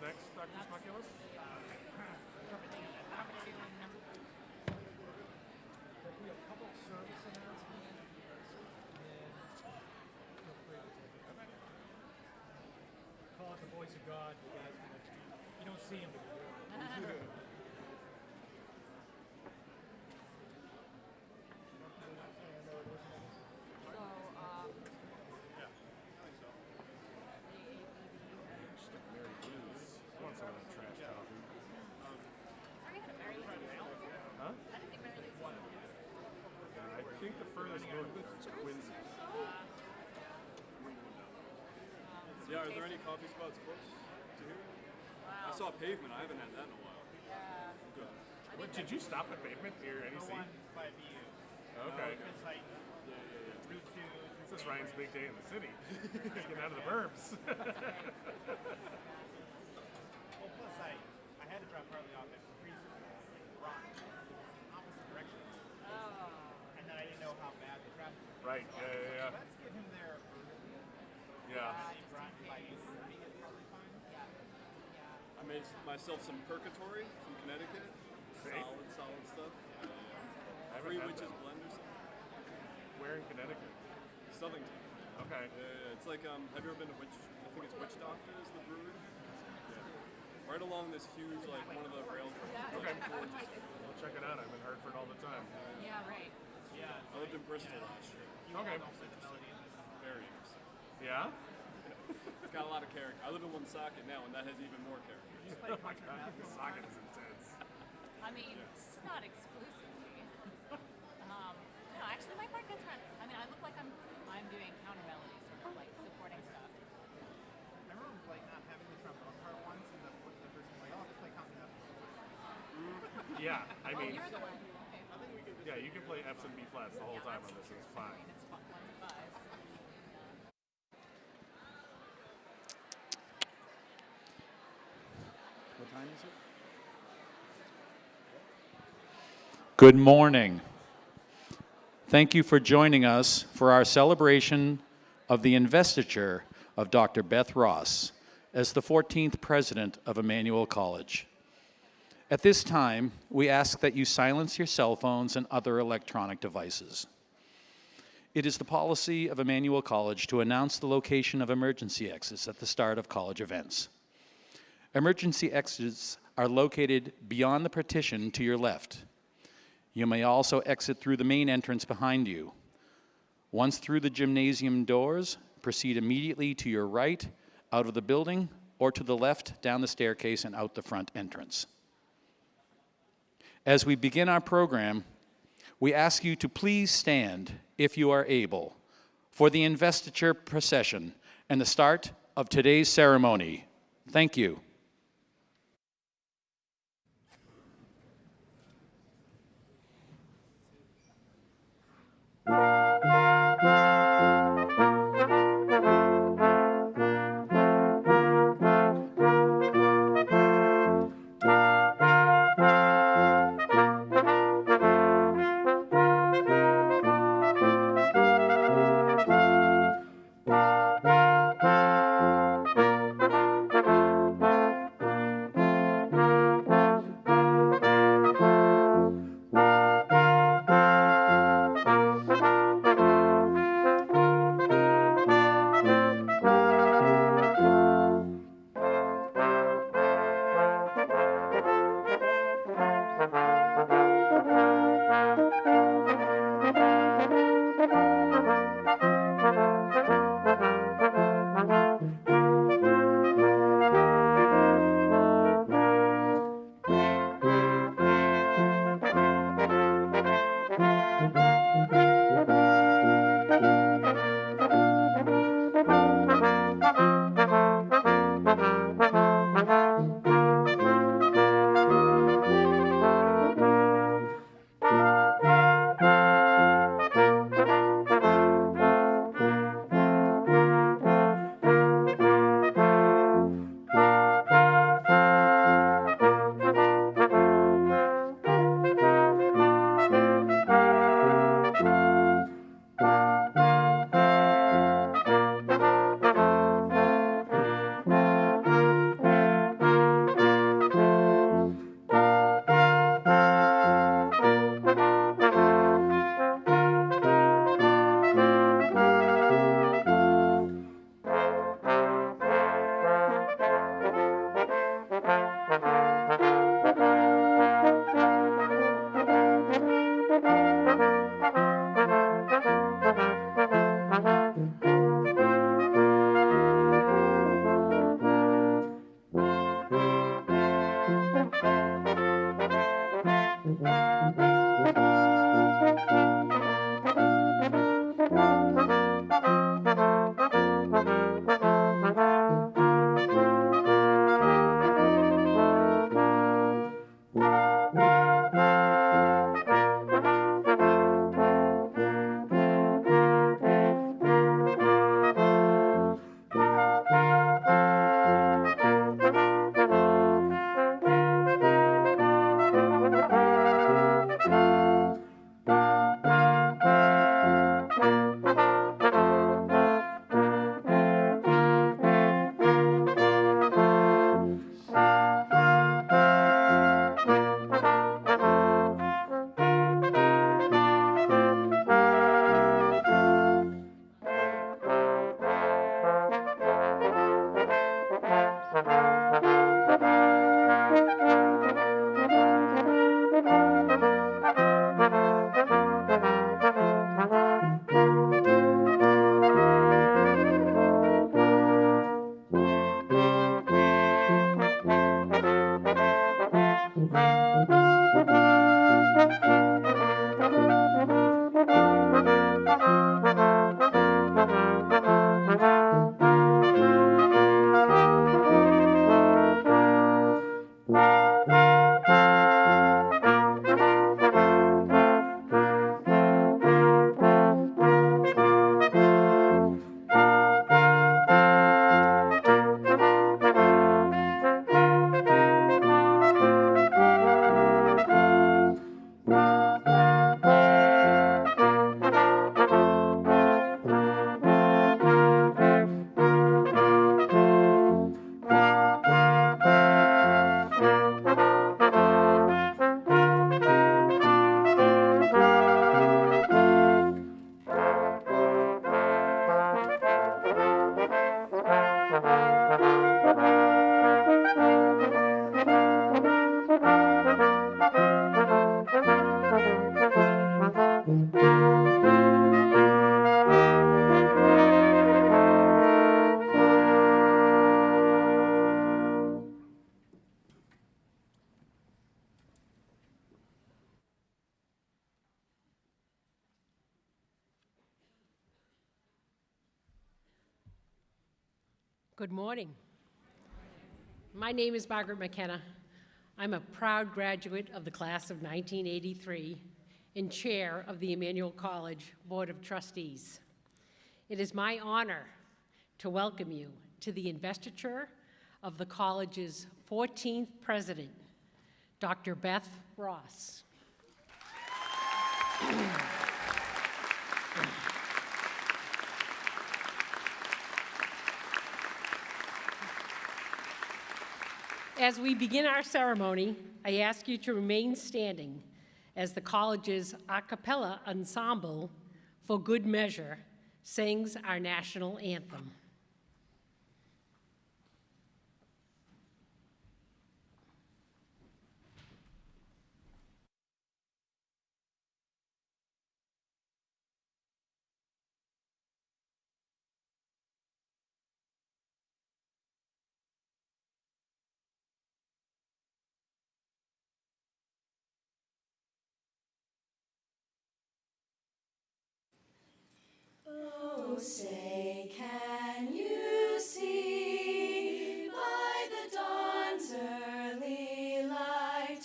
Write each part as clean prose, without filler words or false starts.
next, Dr. Smuculus? There'll be a public service announcement, and then feel free to take it. Call it the voice of God. You guys you don't see him, but you hear him. I think the furthest north is Quincy. Yeah, are there any coffee spots close to here? Wow. I saw Pavement. I haven't had that in a while. Yeah. Good. What, did you stop at Pavement near NEC? By VU. Okay. It's like Route 2. This is Ryan's big day in the city. He's getting out of the burbs. Well, plus I had to drop partly off at preschool, wrong, opposite direction. Oh. And then I didn't know how bad the traffic was. Right, So yeah. let's get him there early. Yeah. Brian by 8:30 is probably fine. I made myself some purgatory from Connecticut. Solid stuff. Three Witches blend or something. Where in Connecticut? Southington. Okay. It's like, have you ever been to I think it's Witch Doctors, the brewery? Yeah. Right along this huge, like, one of the rail trails. Okay. I'll check it out. I'm in Hartford all the time. Yeah, right. Yeah. I lived in Bristol last year. Okay. Very interesting. Yeah? It's got a lot of character. I live in Woonsocket now, and that has even more character. Oh my God, the socket is intense. I mean, it's not exclusively. No, actually, my part gets run. I mean, I look like I'm doing counter melodies, sort of like supporting stuff. I remember like not having the trombone part once, and the person was like, "Oh, let's play Count F." Yeah, I mean, You're the one. Okay. yeah, you can play F's and B flats the whole time on this. It's fine. It's fun. 1 to 5. What time is it? Good morning. Thank you for joining us for our celebration of the investiture of Dr. Beth Ross as the 14th president of Emmanuel College. At this time, we ask that you silence your cell phones and other electronic devices. It is the policy of Emmanuel College to announce the location of emergency exits at the start of college events. Emergency exits are located beyond the partition to your left. You may also exit through the main entrance behind you. Once through the gymnasium doors, proceed immediately to your right, out of the building, or to the left, down the staircase and out the front entrance. As we begin our program, we ask you to please stand, if you are able, for the investiture procession and the start of today's ceremony. Thank you. Good morning. My name is Margaret McKenna. I'm a proud graduate of the class of 1983 and chair of the Emmanuel College Board of Trustees. It is my honor to welcome you to the investiture of the college's 14th president, Dr. Beth Ross. As we begin our ceremony, I ask you to remain standing as the college's a cappella ensemble, For Good Measure, sings our national anthem. Oh, say, can you see by the dawn's early light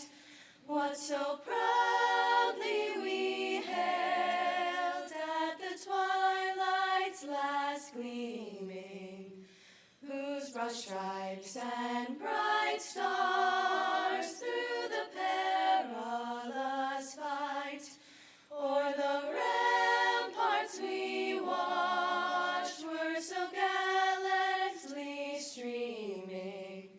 what so proudly we hailed at the twilight's last gleaming, whose broad stripes and bright stars through the perilous fight o'er the ramparts we watched were so gallantly streaming,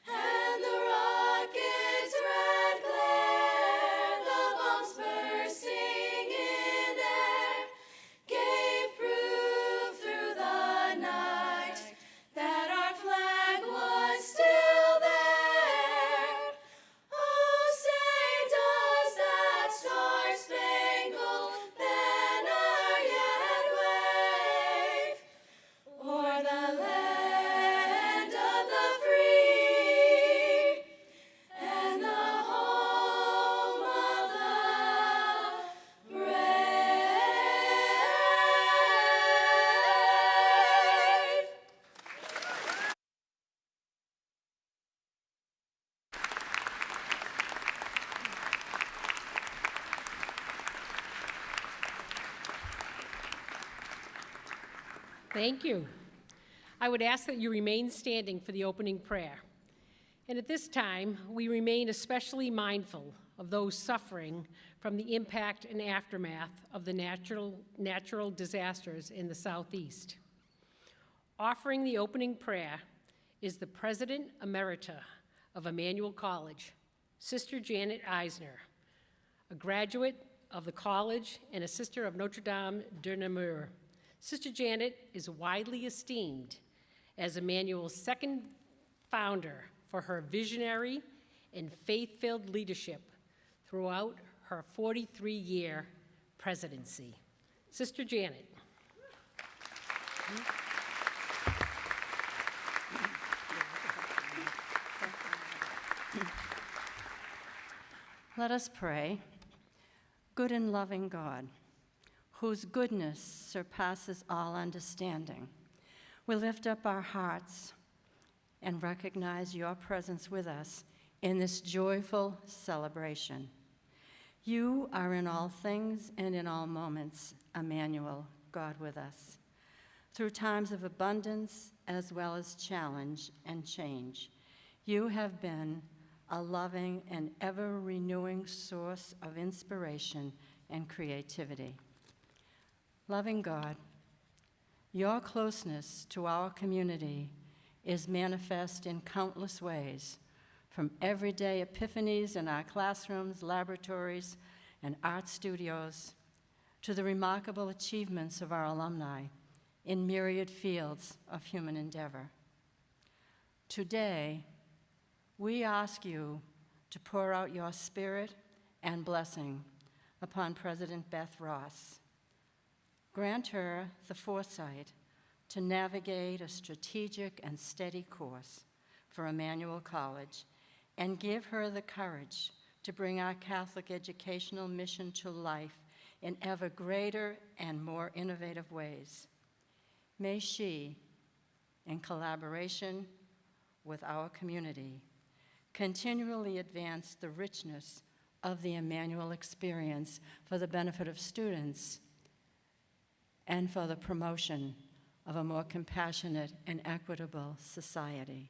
and the rocket's red glare, the bombs bursting in air, gave proof through the night that our flag was still there. Oh, say, does that star-spangled banner yet wave o'er the land of the free and the home of the brave? Thank you. I would ask that you remain standing for the opening prayer. And at this time, we remain especially mindful of those suffering from the impact and aftermath of the natural disasters in the Southeast. Offering the opening prayer is the President Emerita of Emmanuel College, Sister Janet Eisner, a graduate of the college and a sister of Notre Dame de Namur. Sister Janet is widely esteemed as Emmanuel's second founder for her visionary and faith-filled leadership throughout her 43-year presidency. Sister Janet. Let us pray. Good and loving God, whose goodness surpasses all understanding, we lift up our hearts and recognize your presence with us in this joyful celebration. You are in all things and in all moments, Emmanuel, God with us. Through times of abundance as well as challenge and change, you have been a loving and ever-renewing source of inspiration and creativity. Loving God, your closeness to our community is manifest in countless ways, from everyday epiphanies in our classrooms, laboratories, and art studios, to the remarkable achievements of our alumni in myriad fields of human endeavor. Today, we ask you to pour out your spirit and blessing upon President Beth Ross. Grant her the foresight to navigate a strategic and steady course for Emmanuel College, and give her the courage to bring our Catholic educational mission to life in ever greater and more innovative ways. May she, in collaboration with our community, continually advance the richness of the Emmanuel experience for the benefit of students and for the promotion of a more compassionate and equitable society.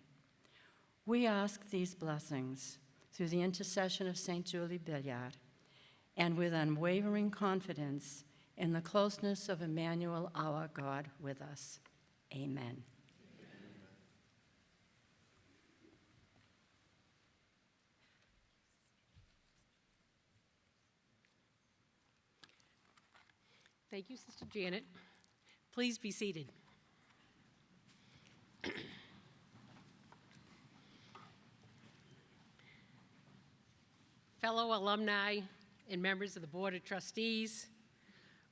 We ask these blessings through the intercession of St. Julie Billiard and with unwavering confidence in the closeness of Emmanuel, our God, with us. Amen. Thank you, Sister Janet. Please be seated. Fellow alumni and members of the Board of Trustees,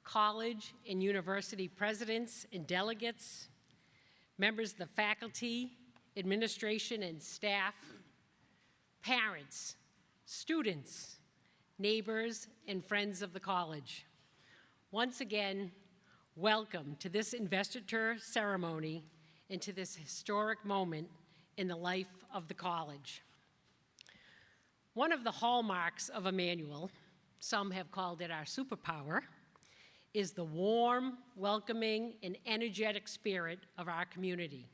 college and university presidents and delegates, members of the faculty, administration, and staff, parents, students, neighbors, and friends of the college. Once again, welcome to this investiture ceremony and to this historic moment in the life of the college. One of the hallmarks of Emmanuel, some have called it our superpower, is the warm, welcoming, and energetic spirit of our community.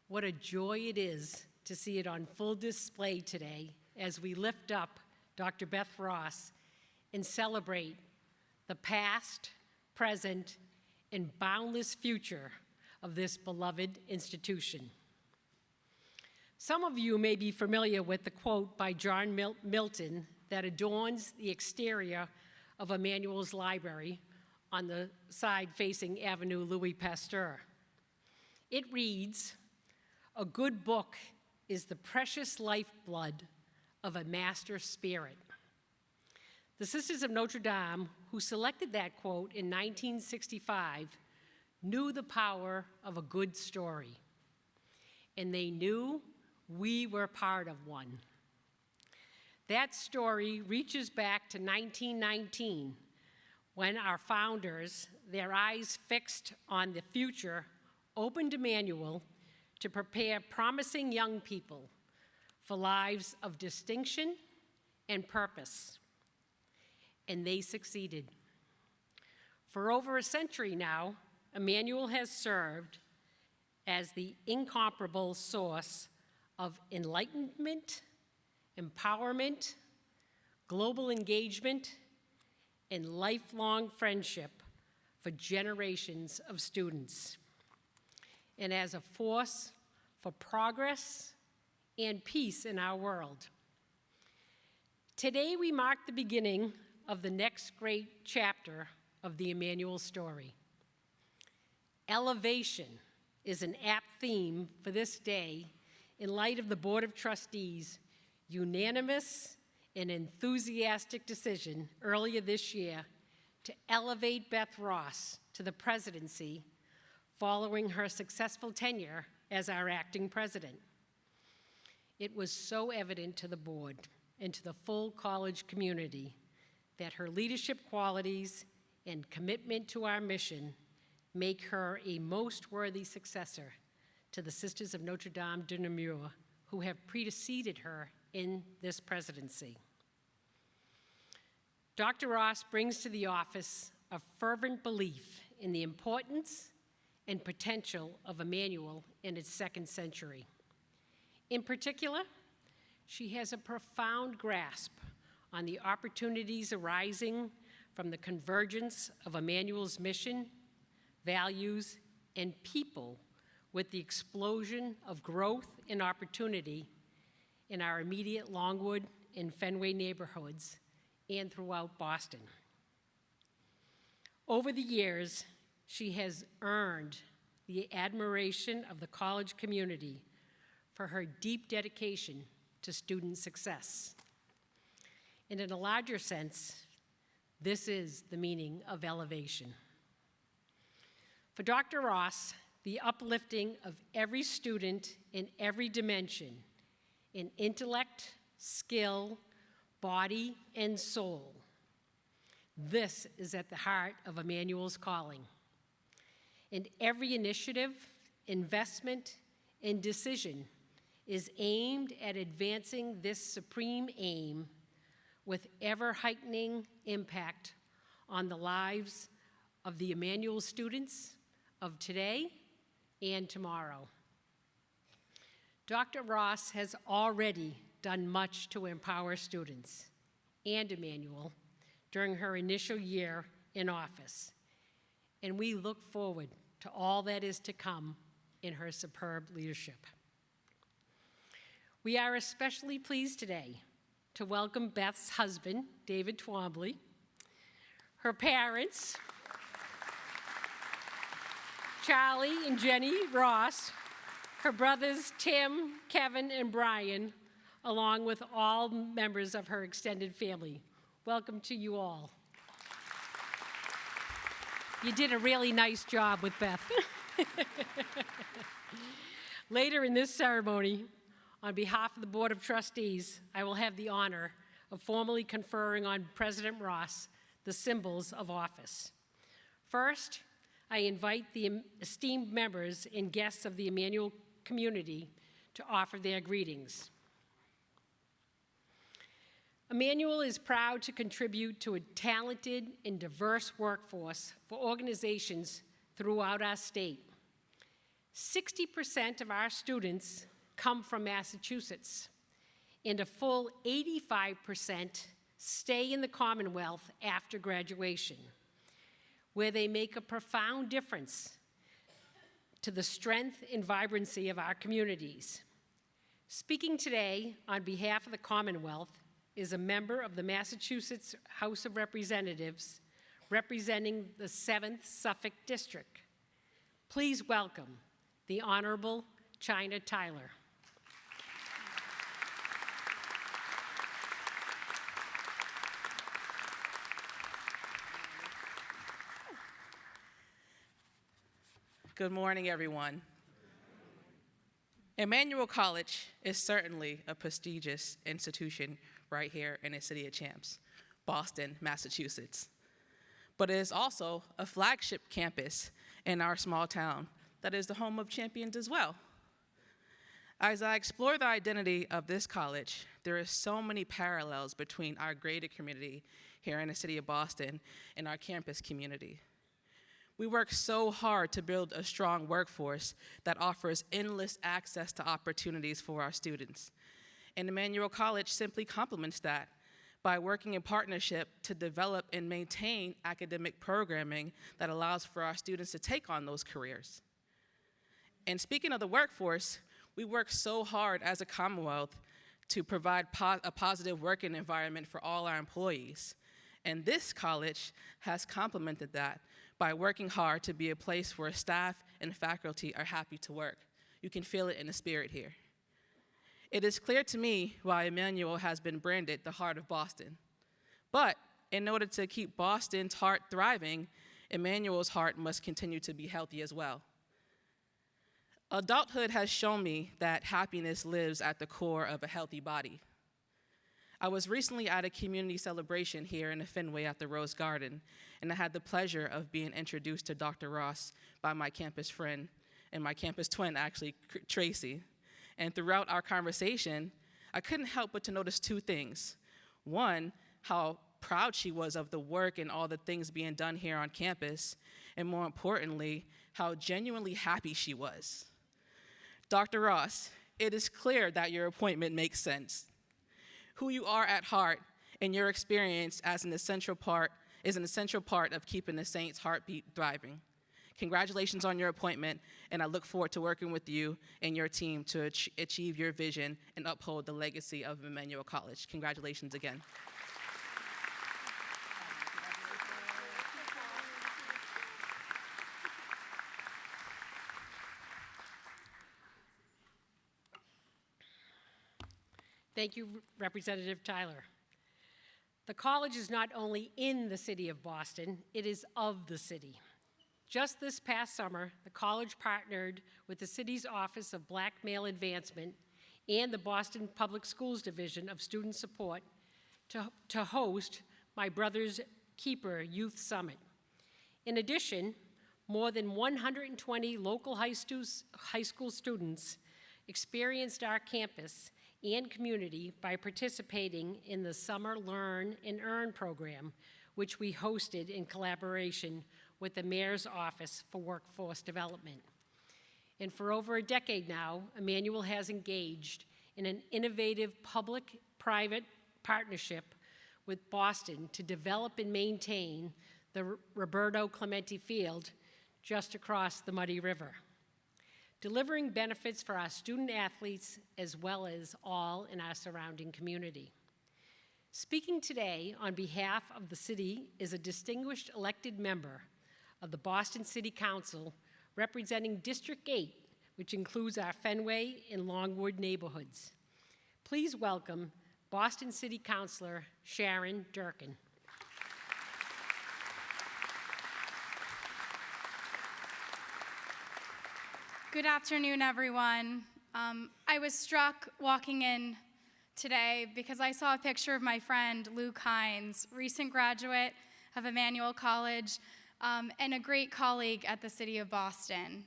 What a joy it is to see it on full display today as we lift up Dr. Beth Ross and celebrate the past, present, and boundless future of this beloved institution. Some of you may be familiar with the quote by John Milton that adorns the exterior of Emmanuel's library on the side facing Avenue Louis Pasteur. It reads, "A good book is the precious lifeblood of a master spirit." The Sisters of Notre Dame, who selected that quote in 1965, knew the power of a good story, and they knew we were part of one. That story reaches back to 1919, when our founders, their eyes fixed on the future, opened Emmanuel to prepare promising young people for lives of distinction and purpose. And they succeeded. For over a century now, Emmanuel has served as the incomparable source of enlightenment, empowerment, global engagement, and lifelong friendship for generations of students, and as a force for progress and peace in our world. Today we mark the beginning of the next great chapter of the Emmanuel story. Elevation is an apt theme for this day in light of the Board of Trustees' unanimous and enthusiastic decision earlier this year to elevate Beth Ross to the presidency following her successful tenure as our acting president. It was so evident to the board and to the full college community that her leadership qualities and commitment to our mission make her a most worthy successor to the Sisters of Notre Dame de Namur, who have preceded her in this presidency. Dr. Ross brings to the office a fervent belief in the importance and potential of Emmanuel in its second century. In particular, she has a profound grasp on the opportunities arising from the convergence of Emmanuel's mission, values, and people with the explosion of growth and opportunity in our immediate Longwood and Fenway neighborhoods and throughout Boston. Over the years, she has earned the admiration of the college community for her deep dedication to student success. And in a larger sense, this is the meaning of elevation. For Dr. Ross, the uplifting of every student in every dimension, in intellect, skill, body, and soul, this is at the heart of Emmanuel's calling. And every initiative investment, and decision is aimed at advancing this supreme aim with ever-heightening impact on the lives of the Emmanuel students of today and tomorrow. Dr. Ross has already done much to empower students and Emmanuel during her initial year in office, and we look forward to all that is to come in her superb leadership. We are especially pleased today to welcome Beth's husband, David Twombly, her parents, Charlie and Jenny Ross, her brothers Tim, Kevin, and Brian, along with all members of her extended family. Welcome to you all. You did a really nice job with Beth. Later in this ceremony, on behalf of the Board of Trustees, I will have the honor of formally conferring on President Ross the symbols of office. First, I invite the esteemed members and guests of the Emmanuel community to offer their greetings. Emmanuel is proud to contribute to a talented and diverse workforce for organizations throughout our state. 60% of our students come from Massachusetts, and a full 85% stay in the Commonwealth after graduation, where they make a profound difference to the strength and vibrancy of our communities. Speaking today on behalf of the Commonwealth is a member of the Massachusetts House of Representatives representing the 7th Suffolk District. Please welcome the Honorable China Tyler. Good morning, everyone. Emmanuel College is certainly a prestigious institution right here in the city of Champs, Boston, Massachusetts. But it is also a flagship campus in our small town that is the home of champions as well. As I explore the identity of this college, there are so many parallels between our greater community here in the city of Boston and our campus community. We work so hard to build a strong workforce that offers endless access to opportunities for our students. And Emmanuel College simply complements that by working in partnership to develop and maintain academic programming that allows for our students to take on those careers. And speaking of the workforce, we work so hard as a Commonwealth to provide a positive working environment for all our employees. And this college has complemented that by working hard to be a place where staff and faculty are happy to work. You can feel it in the spirit here. It is clear to me why Emmanuel has been branded the heart of Boston. But in order to keep Boston's heart thriving, Emmanuel's heart must continue to be healthy as well. Adulthood has shown me that happiness lives at the core of a healthy body. I was recently at a community celebration here in the Fenway at the Rose Garden, and I had the pleasure of being introduced to Dr. Ross by my campus friend, and my campus twin, actually, Tracy. And throughout our conversation, I couldn't help but to notice two things. One, how proud she was of the work and all the things being done here on campus, and more importantly, how genuinely happy she was. Dr. Ross, it is clear that your appointment makes sense. Who you are at heart and your experience is an essential part of keeping the Saints' heartbeat thriving. Congratulations on your appointment, and I look forward to working with you and your team to achieve your vision and uphold the legacy of Emmanuel College. Congratulations again. Thank you, Representative Tyler. The college is not only in the city of Boston, it is of the city. Just this past summer, the college partnered with the city's Office of Black Male Advancement and the Boston Public Schools Division of Student Support to host My Brother's Keeper Youth Summit. In addition, more than 120 local high school students experienced our campus and community by participating in the Summer Learn and Earn program, which we hosted in collaboration with the Mayor's Office for Workforce Development. And for over a decade now, Emmanuel has engaged in an innovative public-private partnership with Boston to develop and maintain the Roberto Clemente Field just across the Muddy River, delivering benefits for our student athletes as well as all in our surrounding community. Speaking today on behalf of the city is a distinguished elected member of the Boston City Council representing District 8, which includes our Fenway and Longwood neighborhoods. Please welcome Boston City Councilor Sharon Durkin. Good afternoon, everyone. I was struck walking in today because I saw a picture of my friend Luke Hines, recent graduate of Emmanuel College, and a great colleague at the City of Boston.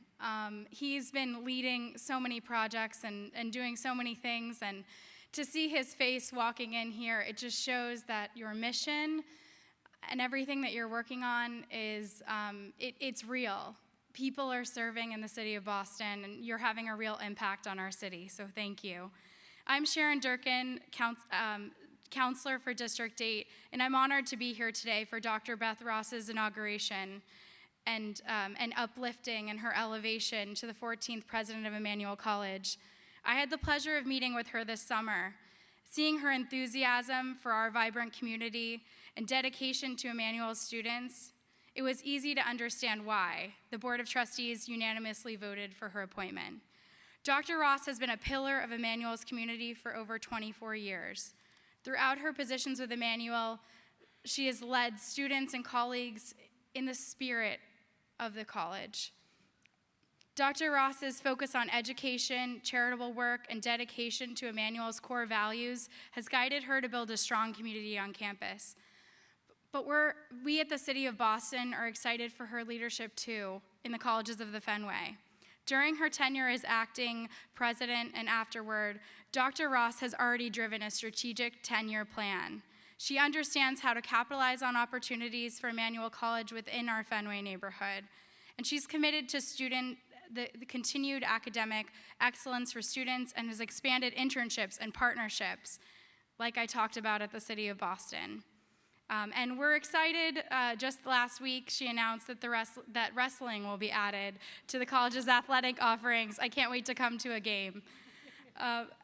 He's been leading so many projects and doing so many things, and to see his face walking in here, it just shows that your mission and everything that you're working on is, it's real. People are serving in the City of Boston, and you're having a real impact on our city, so thank you. I'm Sharon Durkin, Counselor for District 8, and I'm honored to be here today for Dr. Beth Ross's inauguration and uplifting and her elevation to the 14th President of Emmanuel College. I had the pleasure of meeting with her this summer. Seeing her enthusiasm for our vibrant community and dedication to Emmanuel's students, it was easy to understand why the Board of Trustees unanimously voted for her appointment. Dr. Ross has been a pillar of Emmanuel's community for over 24 years. Throughout her positions with Emmanuel, she has led students and colleagues in the spirit of the college. Dr. Ross's focus on education, charitable work, and dedication to Emmanuel's core values has guided her to build a strong community on campus. But we at the City of Boston are excited for her leadership too in the colleges of the Fenway. During her tenure as acting president and afterward, Dr. Ross has already driven a strategic 10-year plan. She understands how to capitalize on opportunities for Emmanuel College within our Fenway neighborhood. And she's committed to the continued academic excellence for students and has expanded internships and partnerships, like I talked about at the City of Boston. And we're excited, just last week she announced that wrestling will be added to the college's athletic offerings. I can't wait to come to a game.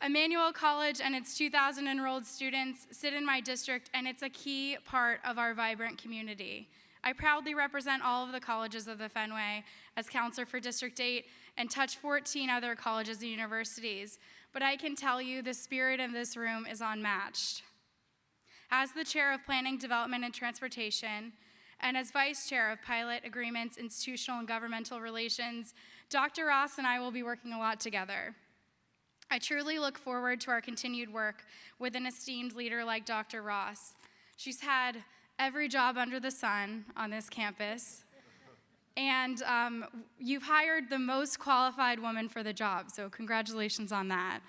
Emmanuel College and its 2,000 enrolled students sit in my district, and it's a key part of our vibrant community. I proudly represent all of the colleges of the Fenway as counselor for District 8 and touch 14 other colleges and universities, but I can tell you the spirit of this room is unmatched. As the chair of Planning, Development, and Transportation, and as vice chair of Pilot Agreements, Institutional and Governmental Relations, Dr. Ross and I will be working a lot together. I truly look forward to our continued work with an esteemed leader like Dr. Ross. She's had every job under the sun on this campus, and you've hired the most qualified woman for the job, so congratulations on that.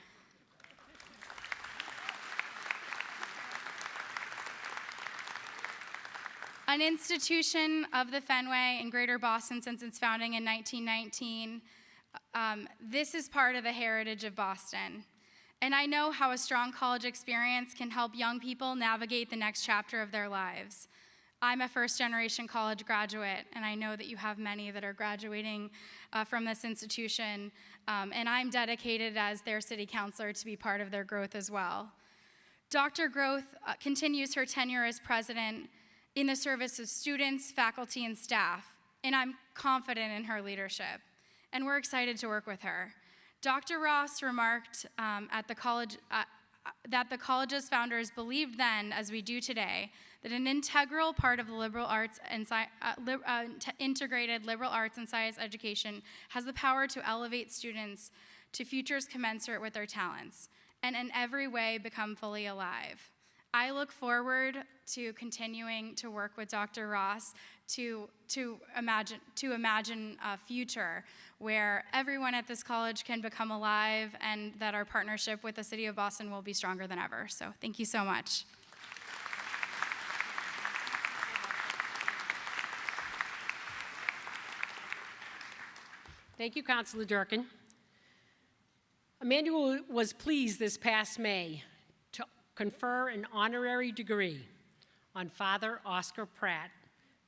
An institution of the Fenway in Greater Boston since its founding in 1919, this is part of the heritage of Boston. And I know how a strong college experience can help young people navigate the next chapter of their lives. I'm a first-generation college graduate, and I know that you have many that are graduating from this institution, and I'm dedicated as their city councilor to be part of their growth as well. Dr. Growth continues her tenure as president in the service of students, faculty, and staff, and I'm confident in her leadership, and we're excited to work with her. Dr. Ross remarked at the college that the college's founders believed then, as we do today, that an integral part of the liberal arts and integrated liberal arts and science education has the power to elevate students to futures commensurate with their talents, and in every way become fully alive. I look forward to continuing to work with Dr. Ross to imagine a future where everyone at this college can become alive, and that our partnership with the City of Boston will be stronger than ever. So thank you so much. Thank you, Councilor Durkin. Emmanuel was pleased this past May to confer an honorary degree on Father Oscar Pratt,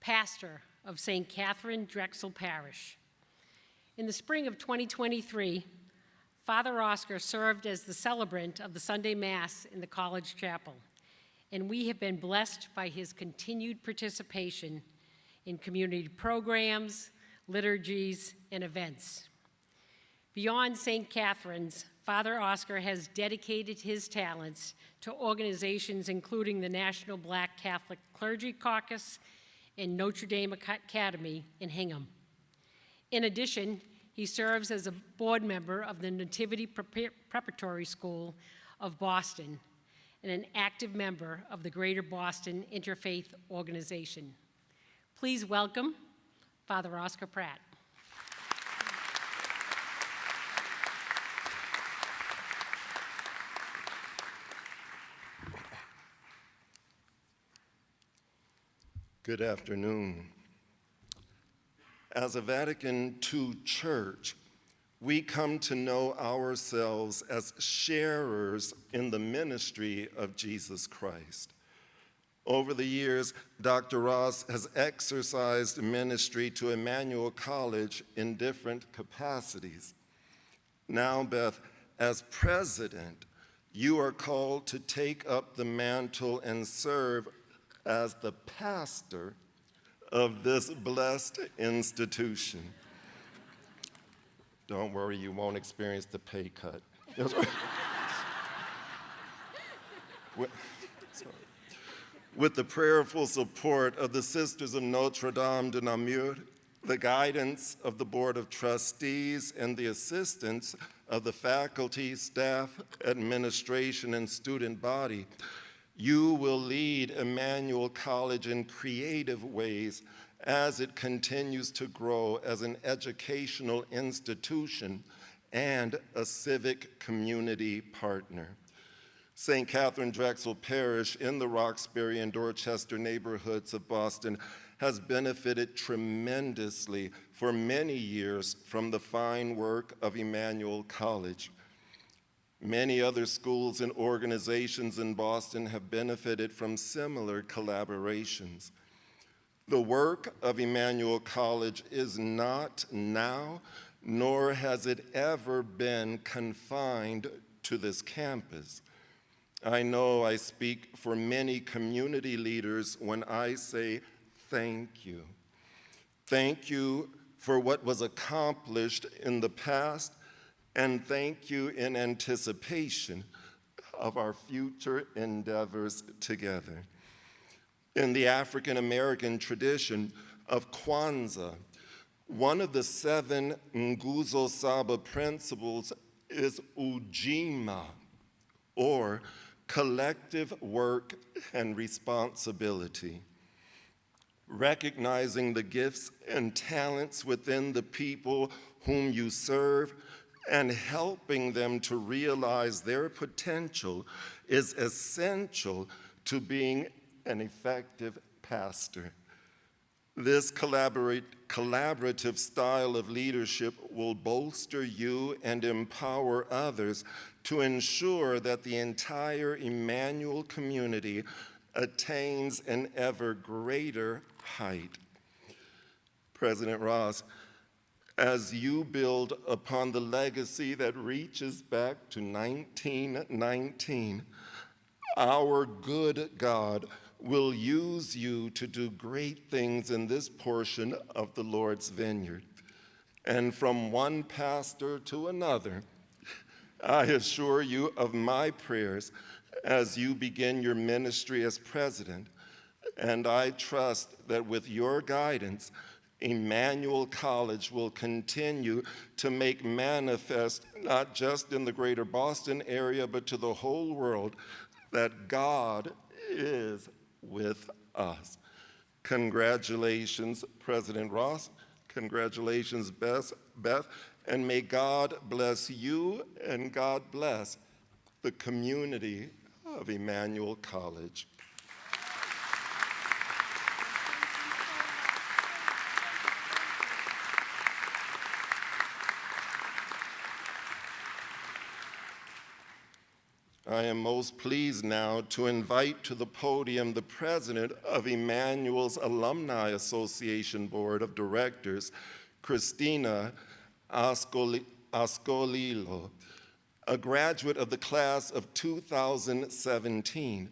pastor of St. Catherine Drexel Parish. In the spring of 2023, Father Oscar served as the celebrant of the Sunday Mass in the college chapel, and we have been blessed by his continued participation in community programs, liturgies, and events. Beyond St. Catherine's, Father Oscar has dedicated his talents to organizations including the National Black Catholic Clergy Caucus and Notre Dame Academy in Hingham. In addition, he serves as a board member of the Nativity Preparatory School of Boston and an active member of the Greater Boston Interfaith Organization. Please welcome Father Oscar Pratt. Good afternoon. As a Vatican II church, we come to know ourselves as sharers in the ministry of Jesus Christ. Over the years, Dr. Ross has exercised ministry to Emmanuel College in different capacities. Now, Beth, as president, you are called to take up the mantle and serve as the pastor of this blessed institution. Don't worry, you won't experience the pay cut. With the prayerful support of the Sisters of Notre Dame de Namur, the guidance of the Board of Trustees, and the assistance of the faculty, staff, administration, and student body, you will lead Emmanuel College in creative ways as it continues to grow as an educational institution and a civic community partner. St. Catherine Drexel Parish in the Roxbury and Dorchester neighborhoods of Boston has benefited tremendously for many years from the fine work of Emmanuel College. Many other schools and organizations in Boston have benefited from similar collaborations. The work of Emmanuel College is not now, nor has it ever been confined to this campus. I know I speak for many community leaders when I say thank you. Thank you for what was accomplished in the past, and thank you in anticipation of our future endeavors together. In the African American tradition of Kwanzaa, one of the 7 Nguzo Saba principles is ujima, or collective work and responsibility. Recognizing the gifts and talents within the people whom you serve and helping them to realize their potential is essential to being an effective pastor. This collaborative style of leadership will bolster you and empower others to ensure that the entire Emmanuel community attains an ever greater height. President Ross, as you build upon the legacy that reaches back to 1919, our good God will use you to do great things in this portion of the Lord's vineyard. And from one pastor to another, I assure you of my prayers as you begin your ministry as president, and I trust that with your guidance, Emmanuel College will continue to make manifest, not just in the greater Boston area, but to the whole world, that God is with us. Congratulations, President Ross. Congratulations, Beth. And may God bless you and God bless the community of Emmanuel College. I am most pleased now to invite to the podium the president of Emmanuel's Alumni Association Board of Directors, Christina Ascolillo, a graduate of the class of 2017.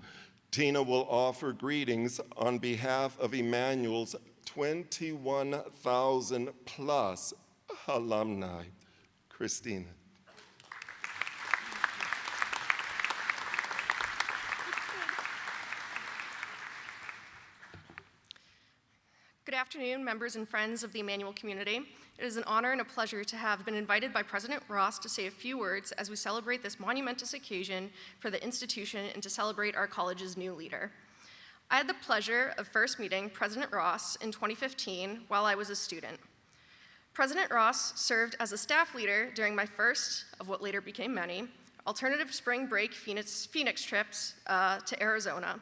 Tina will offer greetings on behalf of Emmanuel's 21,000 plus alumni. Christina. Good afternoon, members and friends of the Emmanuel community. It is an honor and a pleasure to have been invited by President Ross to say a few words as we celebrate this monumentous occasion for the institution and to celebrate our college's new leader. I had the pleasure of first meeting President Ross in 2015 while I was a student. President Ross served as a staff leader during my first, of what later became many, alternative spring break Phoenix trips to Arizona.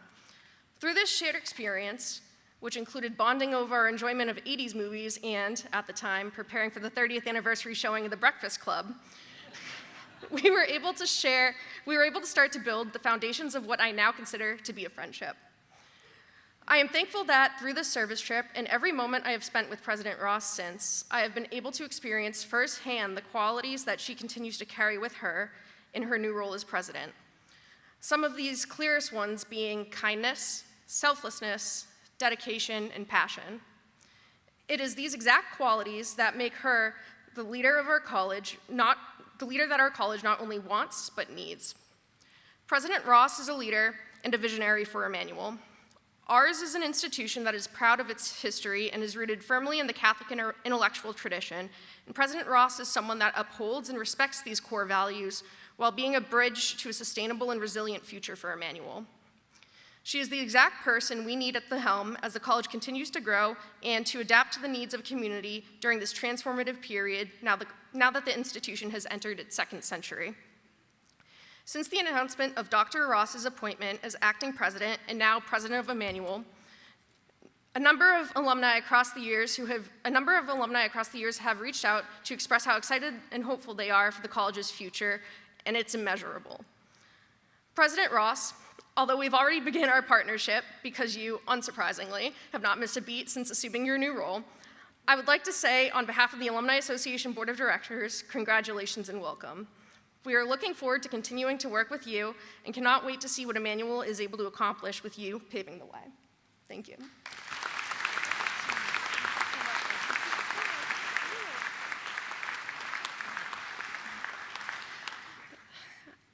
Through this shared experience, which included bonding over our enjoyment of 80s movies and, at the time, preparing for the 30th anniversary showing of The Breakfast Club, we were able to start to build the foundations of what I now consider to be a friendship. I am thankful that through this service trip and every moment I have spent with President Ross since, I have been able to experience firsthand the qualities that she continues to carry with her in her new role as president. Some of these clearest ones being kindness, selflessness, dedication, and passion. It is these exact qualities that make her the leader of our college, the leader that our college not only wants, but needs. President Ross is a leader and a visionary for Emmanuel. Ours is an institution that is proud of its history and is rooted firmly in the Catholic intellectual tradition, and President Ross is someone that upholds and respects these core values while being a bridge to a sustainable and resilient future for Emmanuel. She is the exact person we need at the helm as the college continues to grow and to adapt to the needs of community during this transformative period now that the institution has entered its second century. Since the announcement of Dr. Ross's appointment as acting president and now president of Emmanuel, a number of alumni across the years have reached out to express how excited and hopeful they are for the college's future, and it's immeasurable. President Ross, although we've already begun our partnership because you, unsurprisingly, have not missed a beat since assuming your new role, I would like to say on behalf of the Alumni Association Board of Directors, congratulations and welcome. We are looking forward to continuing to work with you and cannot wait to see what Emmanuel is able to accomplish with you paving the way. Thank you.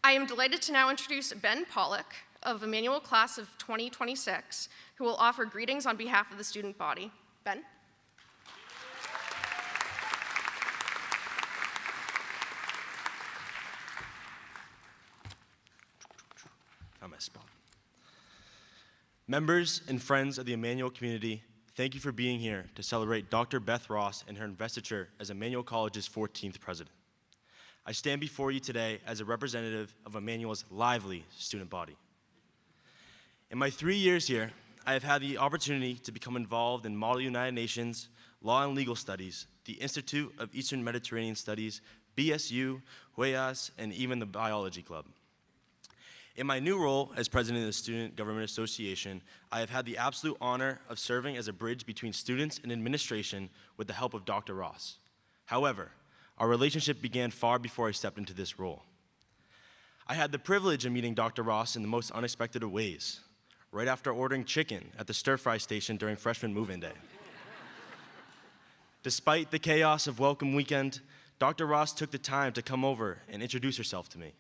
I am delighted to now introduce Ben Pollock of Emmanuel class of 2026, who will offer greetings on behalf of the student body. Ben? Found my spot. Members and friends of the Emmanuel community, thank you for being here to celebrate Dr. Beth Ross and her investiture as Emmanuel College's 14th president. I stand before you today as a representative of Emmanuel's lively student body. In my 3 years here, I have had the opportunity to become involved in Model United Nations, Law and Legal Studies, the Institute of Eastern Mediterranean Studies, BSU, HUEAS, and even the Biology Club. In my new role as president of the Student Government Association, I have had the absolute honor of serving as a bridge between students and administration with the help of Dr. Ross. However, our relationship began far before I stepped into this role. I had the privilege of meeting Dr. Ross in the most unexpected of ways, right after ordering chicken at the stir-fry station during freshman move-in day. Despite the chaos of welcome weekend, Dr. Ross took the time to come over and introduce herself to me.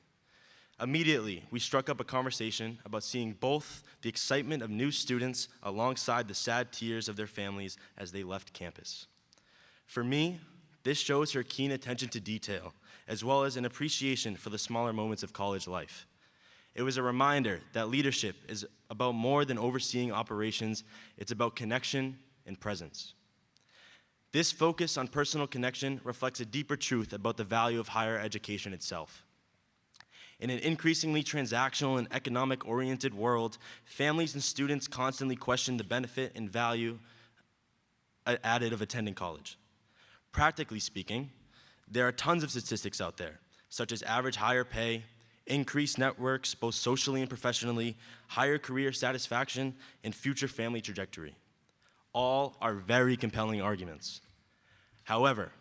Immediately, we struck up a conversation about seeing both the excitement of new students alongside the sad tears of their families as they left campus. For me, this shows her keen attention to detail, as well as an appreciation for the smaller moments of college life. It was a reminder that leadership is about more than overseeing operations. It's about connection and presence. This focus on personal connection reflects a deeper truth about the value of higher education itself. In an increasingly transactional and economic-oriented world, families and students constantly question the benefit and value added of attending college. Practically speaking, there are tons of statistics out there, such as average higher pay, increased networks, both socially and professionally, higher career satisfaction, and future family trajectory. All are very compelling arguments. However,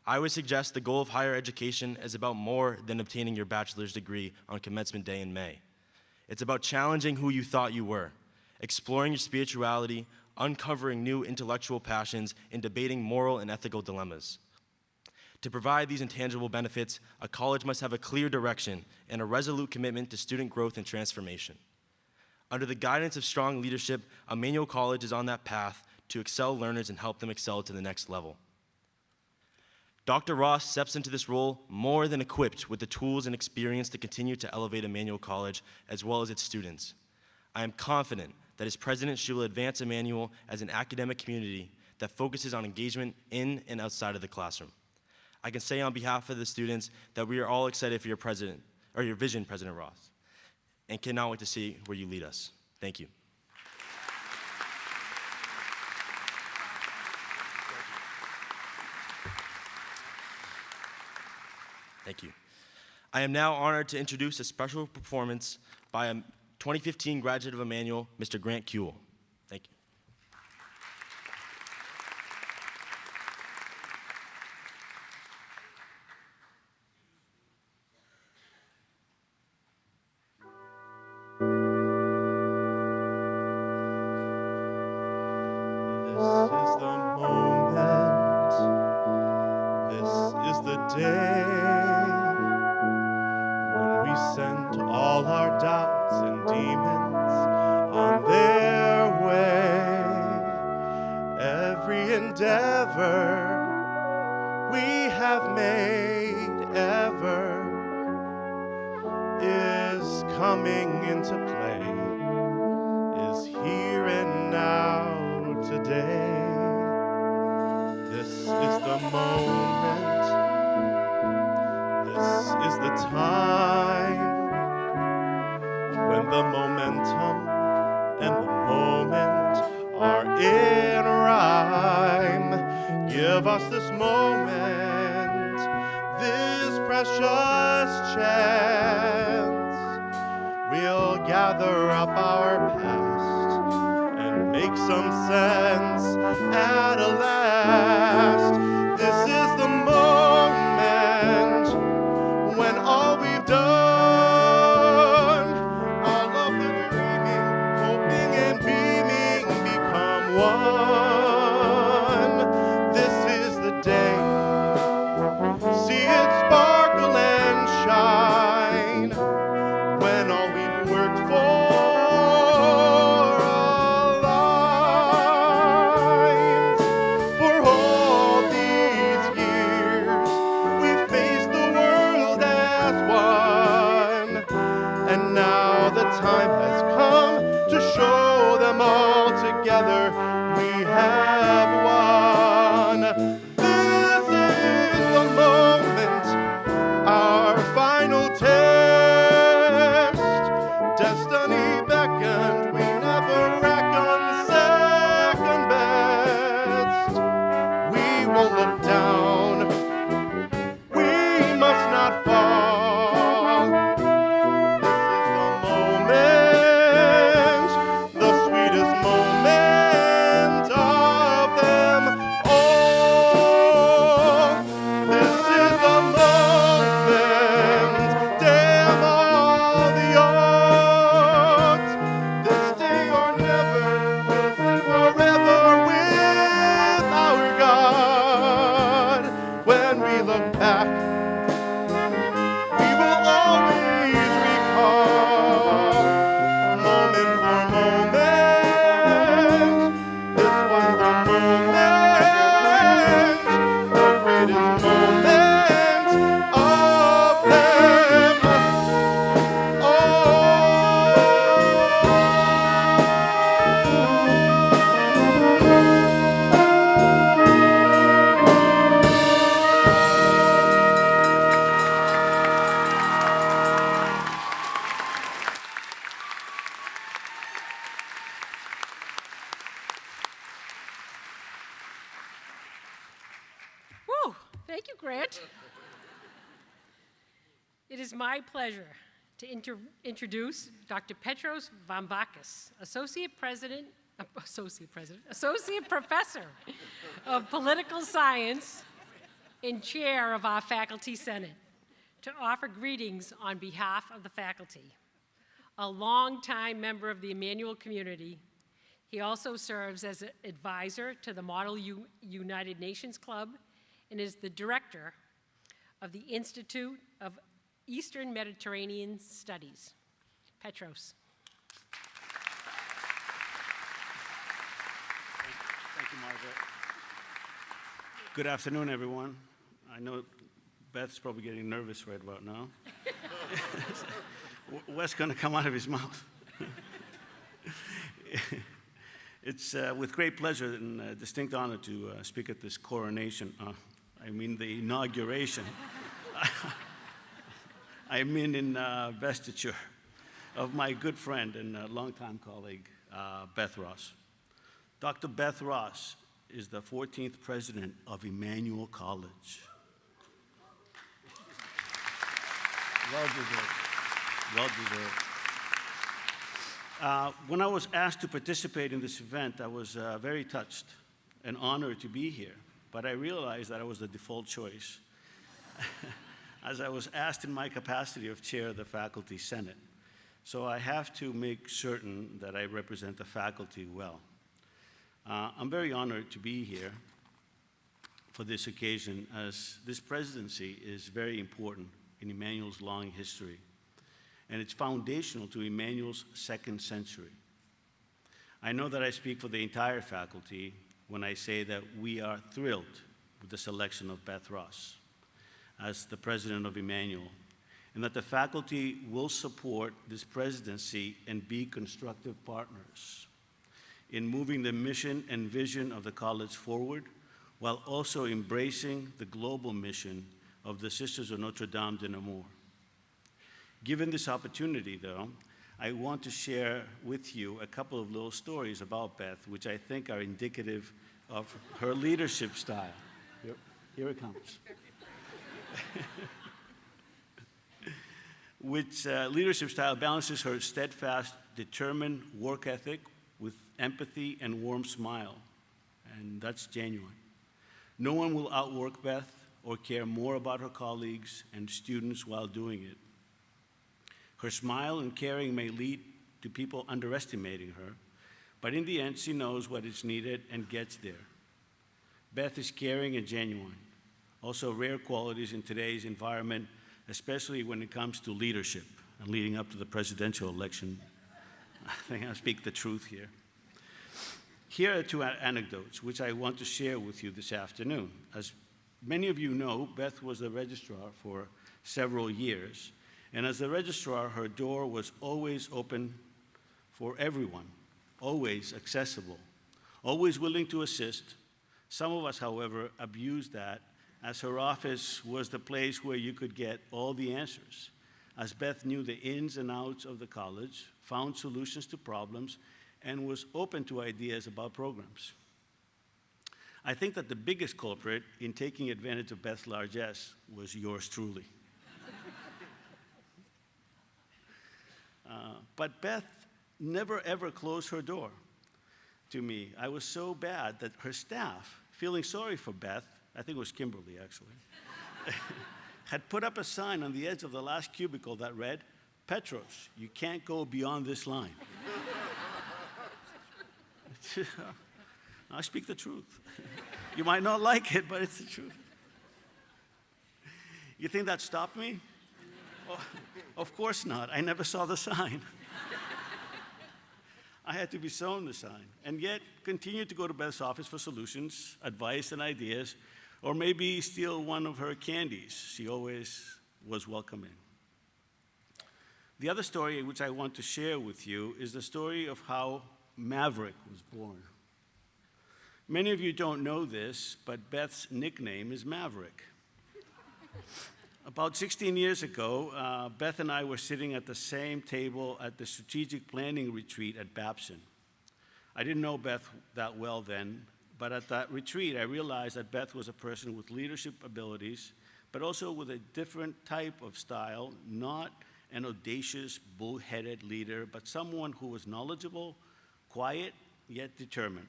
I would suggest the goal of higher education is about more than obtaining your bachelor's degree on commencement day in May. It's about challenging who you thought you were, exploring your spirituality, uncovering new intellectual passions, and debating moral and ethical dilemmas. To provide these intangible benefits, a college must have a clear direction and a resolute commitment to student growth and transformation. Under the guidance of strong leadership, Emmanuel College is on that path to excel learners and help them excel to the next level. Dr. Ross steps into this role more than equipped with the tools and experience to continue to elevate Emmanuel College as well as its students. I am confident that as president, she will advance Emmanuel as an academic community that focuses on engagement in and outside of the classroom. I can say on behalf of the students that we are all excited for your vision, President Ross, and cannot wait to see where you lead us. Thank you. Thank you. I am now honored to introduce a special performance by a 2015 graduate of Emmanuel, Mr. Grant Kuehl. Thank you. This is the moment. Thank you, Grant. It is my pleasure to introduce Dr. Petros Vambakis, Associate Professor of Political Science and Chair of our Faculty Senate, to offer greetings on behalf of the faculty. A longtime member of the Emmanuel community, he also serves as an advisor to the Model United Nations Club and is the director of the Institute of Eastern Mediterranean Studies. Petros. Thank you, Margaret. Good afternoon, everyone. I know Beth's probably getting nervous right about now. What's going to come out of his mouth? It's with great pleasure and distinct honor to speak at this coronation. The inauguration. I'm in investiture of my good friend and longtime colleague, Beth Ross. Dr. Beth Ross is the 14th president of Emmanuel College. Well deserved. Well deserved. When I was asked to participate in this event, I was very touched and honored to be here, but I realized that I was the default choice as I was asked in my capacity of chair of the Faculty Senate. So I have to make certain that I represent the faculty well. I'm very honored to be here for this occasion, as this presidency is very important in Emmanuel's long history, and it's foundational to Emmanuel's second century. I know that I speak for the entire faculty when I say that we are thrilled with the selection of Beth Ross as the president of Emmanuel, and that the faculty will support this presidency and be constructive partners in moving the mission and vision of the college forward, while also embracing the global mission of the Sisters of Notre Dame de Namur. Given this opportunity, though, I want to share with you a couple of little stories about Beth, which I think are indicative of her leadership style. Here it comes. Which leadership style balances her steadfast, determined work ethic with empathy and warm smile, and that's genuine. No one will outwork Beth or care more about her colleagues and students while doing it. Her smile and caring may lead to people underestimating her, but in the end, she knows what is needed and gets there. Beth is caring and genuine, also rare qualities in today's environment, especially when it comes to leadership and leading up to the presidential election. I think I speak the truth here. Here are two anecdotes which I want to share with you this afternoon. As many of you know, Beth was the registrar for several years, and as the registrar, her door was always open for everyone, always accessible, always willing to assist. Some of us, however, abused that, as her office was the place where you could get all the answers, as Beth knew the ins and outs of the college, found solutions to problems, and was open to ideas about programs. I think that the biggest culprit in taking advantage of Beth's largesse was yours truly. But Beth never ever closed her door to me. I was so bad that her staff, feeling sorry for Beth, I think it was Kimberly actually, had put up a sign on the edge of the last cubicle that read, "Petros, you can't go beyond this line." I speak the truth. You might not like it, but it's the truth. You think that stopped me? Oh, of course not. I never saw the sign. I had to be shown the sign, and yet continued to go to Beth's office for solutions, advice, and ideas, or maybe steal one of her candies. She always was welcoming. The other story which I want to share with you is the story of how Maverick was born. Many of you don't know this, but Beth's nickname is Maverick. About 16 years ago, Beth and I were sitting at the same table at the strategic planning retreat at Babson. I didn't know Beth that well then, But at that retreat, I realized that Beth was a person with leadership abilities, but also with a different type of style, not an audacious, bull-headed leader, but someone who was knowledgeable, quiet, yet determined.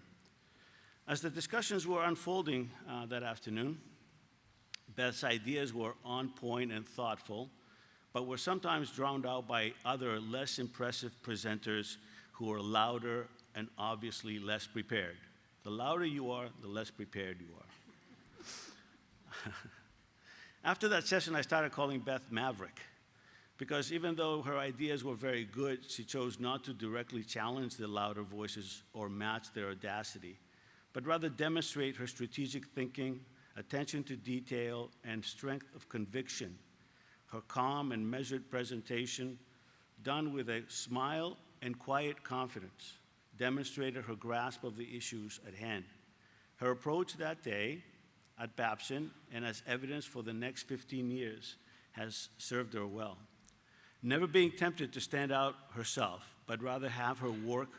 As the discussions were unfolding that afternoon, Beth's ideas were on point and thoughtful, but were sometimes drowned out by other less impressive presenters who were louder and obviously less prepared. The louder you are, the less prepared you are. After that session, I started calling Beth Maverick, because even though her ideas were very good, she chose not to directly challenge the louder voices or match their audacity, but rather demonstrate her strategic thinking, attention to detail, and strength of conviction. Her calm and measured presentation, done with a smile and quiet confidence, demonstrated her grasp of the issues at hand. Her approach that day at Babson, and as evidence for the next 15 years, has served her well. Never being tempted to stand out herself, but rather have her work,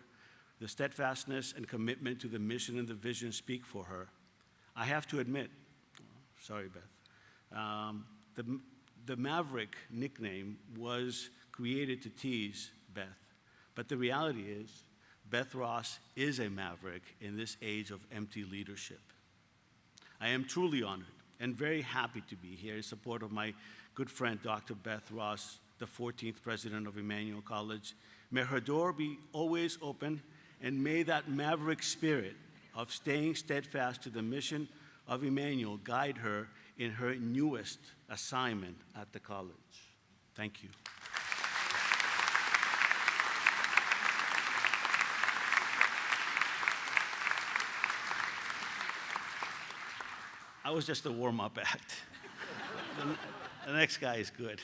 the steadfastness and commitment to the mission and the vision speak for her. I have to admit, sorry, Beth, the Maverick nickname was created to tease Beth, but the reality is, Beth Ross is a maverick in this age of empty leadership. I am truly honored and very happy to be here in support of my good friend, Dr. Beth Ross, the 14th president of Emmanuel College. May her door be always open, and may that maverick spirit of staying steadfast to the mission of Emmanuel guide her in her newest assignment at the college. Thank you. I was just a warm-up act. The next guy is good.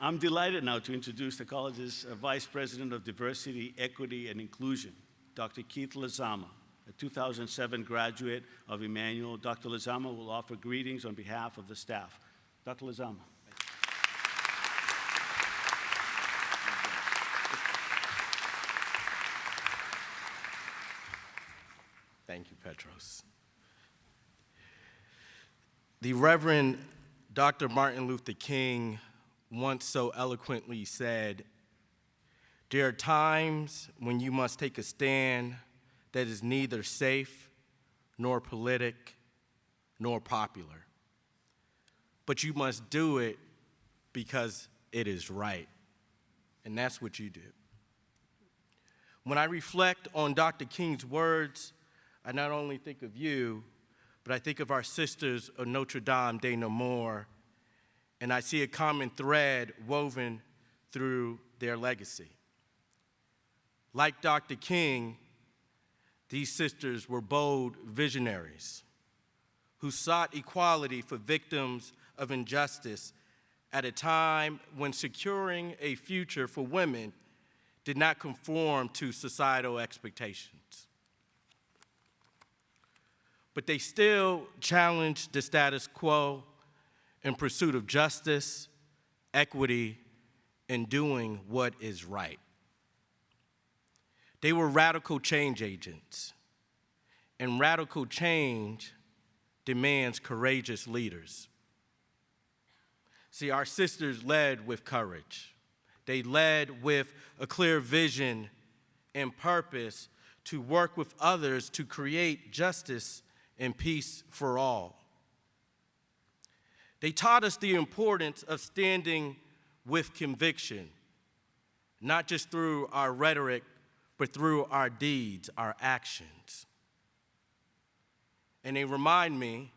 I'm delighted now to introduce the college's Vice President of Diversity, Equity, and Inclusion, Dr. Keith Lezama, a 2007 graduate of Emmanuel. Dr. Lezama will offer greetings on behalf of the staff. Dr. Lezama. Thank you, Petros. The Reverend Dr. Martin Luther King once so eloquently said, "There are times when you must take a stand that is neither safe, nor politic, nor popular. But you must do it because it is right." And that's what you do. When I reflect on Dr. King's words, I not only think of you, but I think of our sisters of Notre Dame de Namur, and I see a common thread woven through their legacy. Like Dr. King, these sisters were bold visionaries who sought equality for victims of injustice at a time when securing a future for women did not conform to societal expectations. But they still challenged the status quo in pursuit of justice, equity, and doing what is right. They were radical change agents, and radical change demands courageous leaders. See, our sisters led with courage. They led with a clear vision and purpose to work with others to create justice and peace for all. They taught us the importance of standing with conviction, not just through our rhetoric, but through our deeds, our actions. And they remind me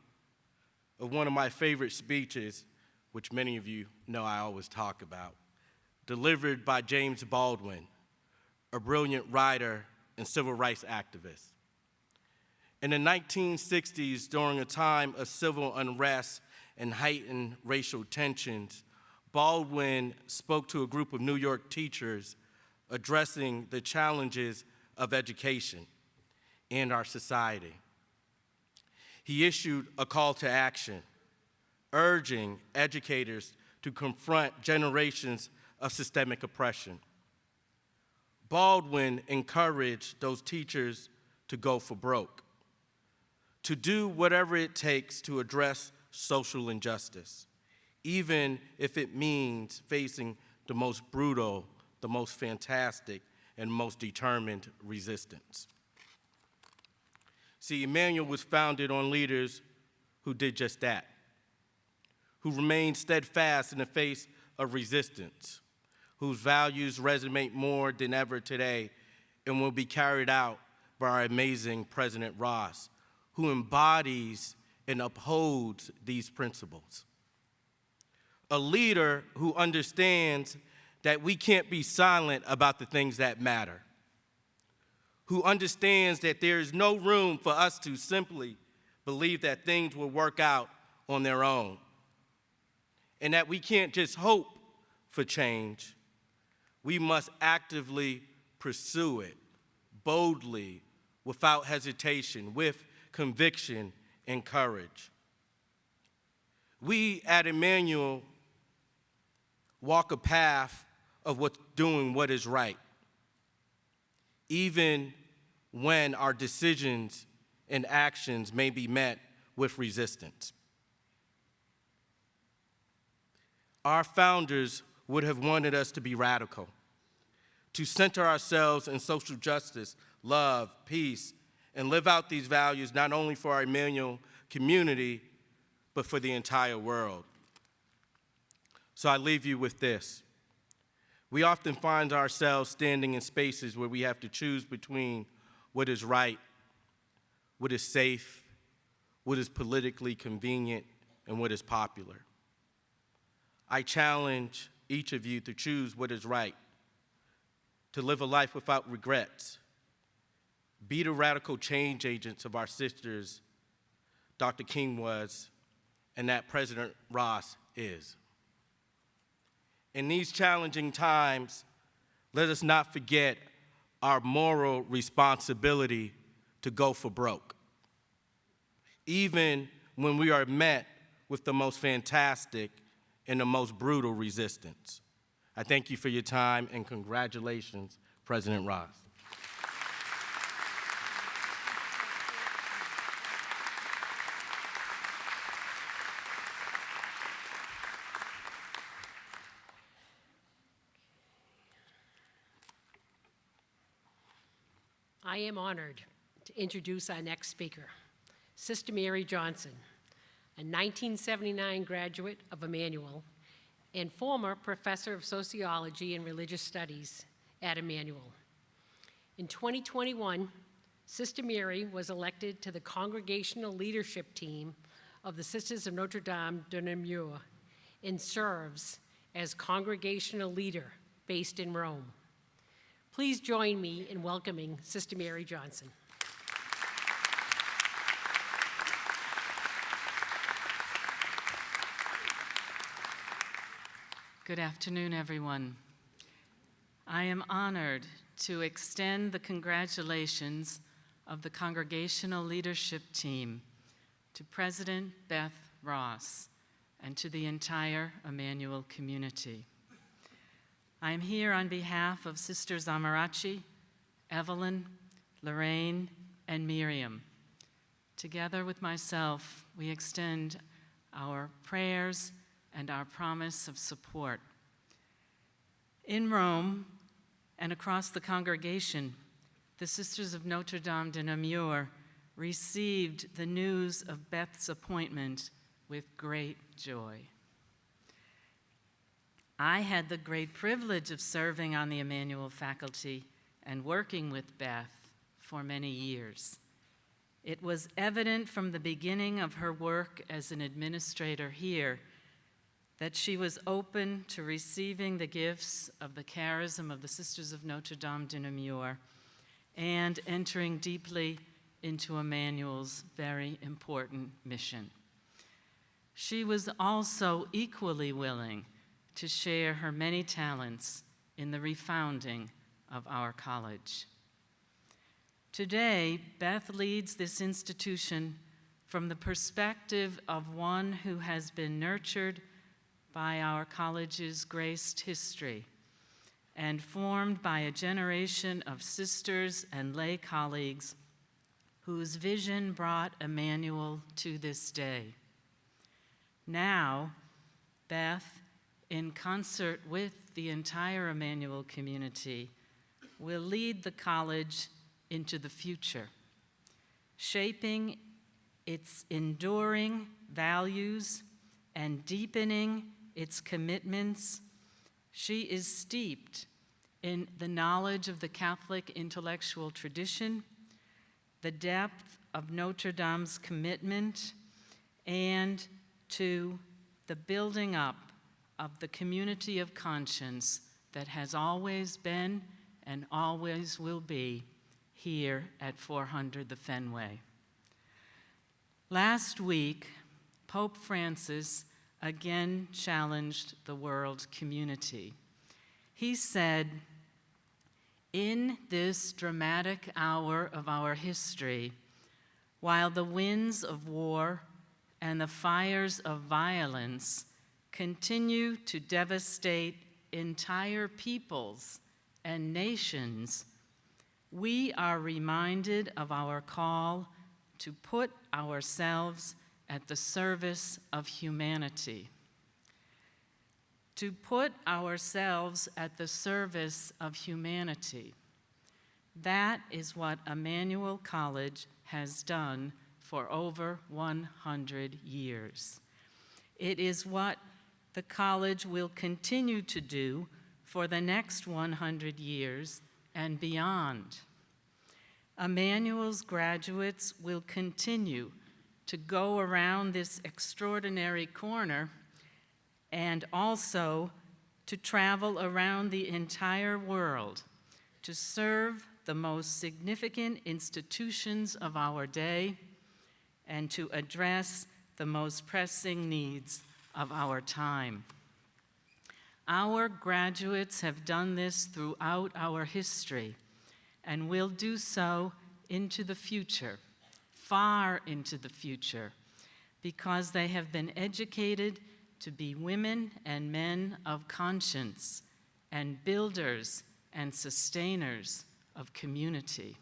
of one of my favorite speeches, which many of you know I always talk about, delivered by James Baldwin, a brilliant writer and civil rights activist. In the 1960s, during a time of civil unrest and heightened racial tensions, Baldwin spoke to a group of New York teachers addressing the challenges of education in our society. He issued a call to action, urging educators to confront generations of systemic oppression. Baldwin encouraged those teachers to go for broke, to do whatever it takes to address social injustice, even if it means facing the most brutal, the most fantastic, and most determined resistance. See, Emmanuel was founded on leaders who did just that, who remained steadfast in the face of resistance, whose values resonate more than ever today and will be carried out by our amazing President Ross, who embodies and upholds these principles. A leader who understands that we can't be silent about the things that matter, who understands that there is no room for us to simply believe that things will work out on their own, and that we can't just hope for change. We must actively pursue it, boldly, without hesitation, with conviction and courage. We at Emmanuel walk a path of doing what is right, even when our decisions and actions may be met with resistance. Our founders would have wanted us to be radical, to center ourselves in social justice, love, peace, and live out these values not only for our Emmanuel community, but for the entire world. So I leave you with this. We often find ourselves standing in spaces where we have to choose between what is right, what is safe, what is politically convenient, and what is popular. I challenge each of you to choose what is right, to live a life without regrets, be the radical change agents of our sisters Dr. King was, and that President Ross is. In these challenging times, let us not forget our moral responsibility to go for broke, even when we are met with the most fantastic and the most brutal resistance. I thank you for your time, and congratulations, President Ross. I am honored to introduce our next speaker, Sister Mary Johnson, a 1979 graduate of Emmanuel and former professor of sociology and religious studies at Emmanuel. In 2021, Sister Mary was elected to the congregational leadership team of the Sisters of Notre Dame de Namur and serves as congregational leader based in Rome. Please join me in welcoming Sister Mary Johnson. Good afternoon, everyone. I am honored to extend the congratulations of the congregational leadership team to President Beth Ross and to the entire Emmanuel community. I am here on behalf of Sisters Amarachi, Evelyn, Lorraine, and Miriam. Together with myself, we extend our prayers and our promise of support. In Rome and across the congregation, the Sisters of Notre Dame de Namur received the news of Beth's appointment with great joy. I had the great privilege of serving on the Emmanuel faculty and working with Beth for many years. It was evident from the beginning of her work as an administrator here that she was open to receiving the gifts of the charism of the Sisters of Notre Dame de Namur and entering deeply into Emmanuel's very important mission. She was also equally willing to share her many talents in the refounding of our college. Today, Beth leads this institution from the perspective of one who has been nurtured by our college's graced history and formed by a generation of sisters and lay colleagues whose vision brought Emmanuel to this day. Now, Beth, in concert with the entire Emmanuel community, will lead the college into the future, shaping its enduring values and deepening its commitments. She is steeped in the knowledge of the Catholic intellectual tradition, the depth of Notre Dame's commitment, and to the building up of the community of conscience that has always been and always will be here at 400 the Fenway. Last week, Pope Francis again challenged the world community. He said, "In this dramatic hour of our history, while the winds of war and the fires of violence continue to devastate entire peoples and nations, we are reminded of our call to put ourselves at the service of humanity. To put ourselves at the service of humanity. That is what Emmanuel College has done for over 100 years. It is what the college will continue to do for the next 100 years and beyond. Emmanuel's graduates will continue to go around this extraordinary corner and also to travel around the entire world to serve the most significant institutions of our day and to address the most pressing needs of our time. Our graduates have done this throughout our history and will do so into the future, far into the future, because they have been educated to be women and men of conscience and builders and sustainers of community.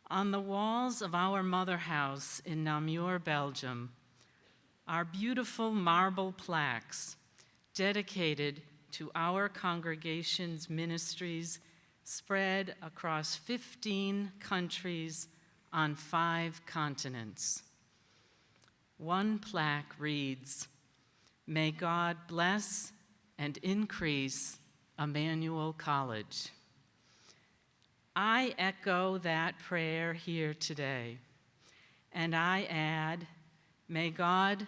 On the walls of our mother house in Namur, Belgium, are beautiful marble plaques dedicated to our congregation's ministries spread across 15 countries on 5 continents. One plaque reads, "May God bless and increase Emmanuel College." I echo that prayer here today, and I add, may God,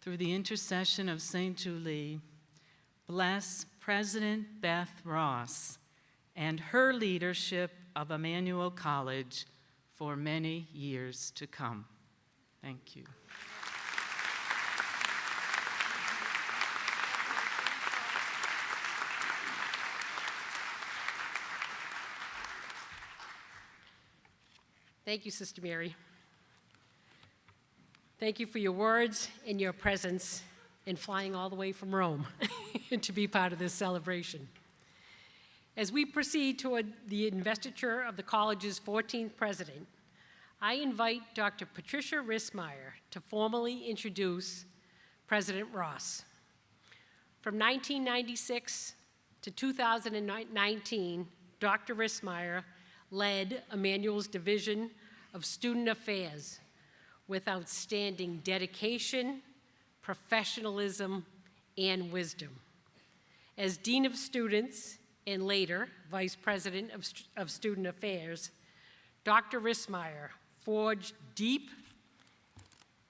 through the intercession of St. Julie, bless President Beth Ross and her leadership of Emmanuel College for many years to come. Thank you. Thank you, Sister Mary. Thank you for your words and your presence in flying all the way from Rome to be part of this celebration. As we proceed toward the investiture of the college's 14th president, I invite Dr. Patricia Rissmeyer to formally introduce President Ross. From 1996 to 2019, Dr. Rissmeyer led Emmanuel's Division of Student Affairs with outstanding dedication, professionalism, and wisdom. As Dean of Students and later Vice President of Student Affairs, Dr. Rissmeyer forged deep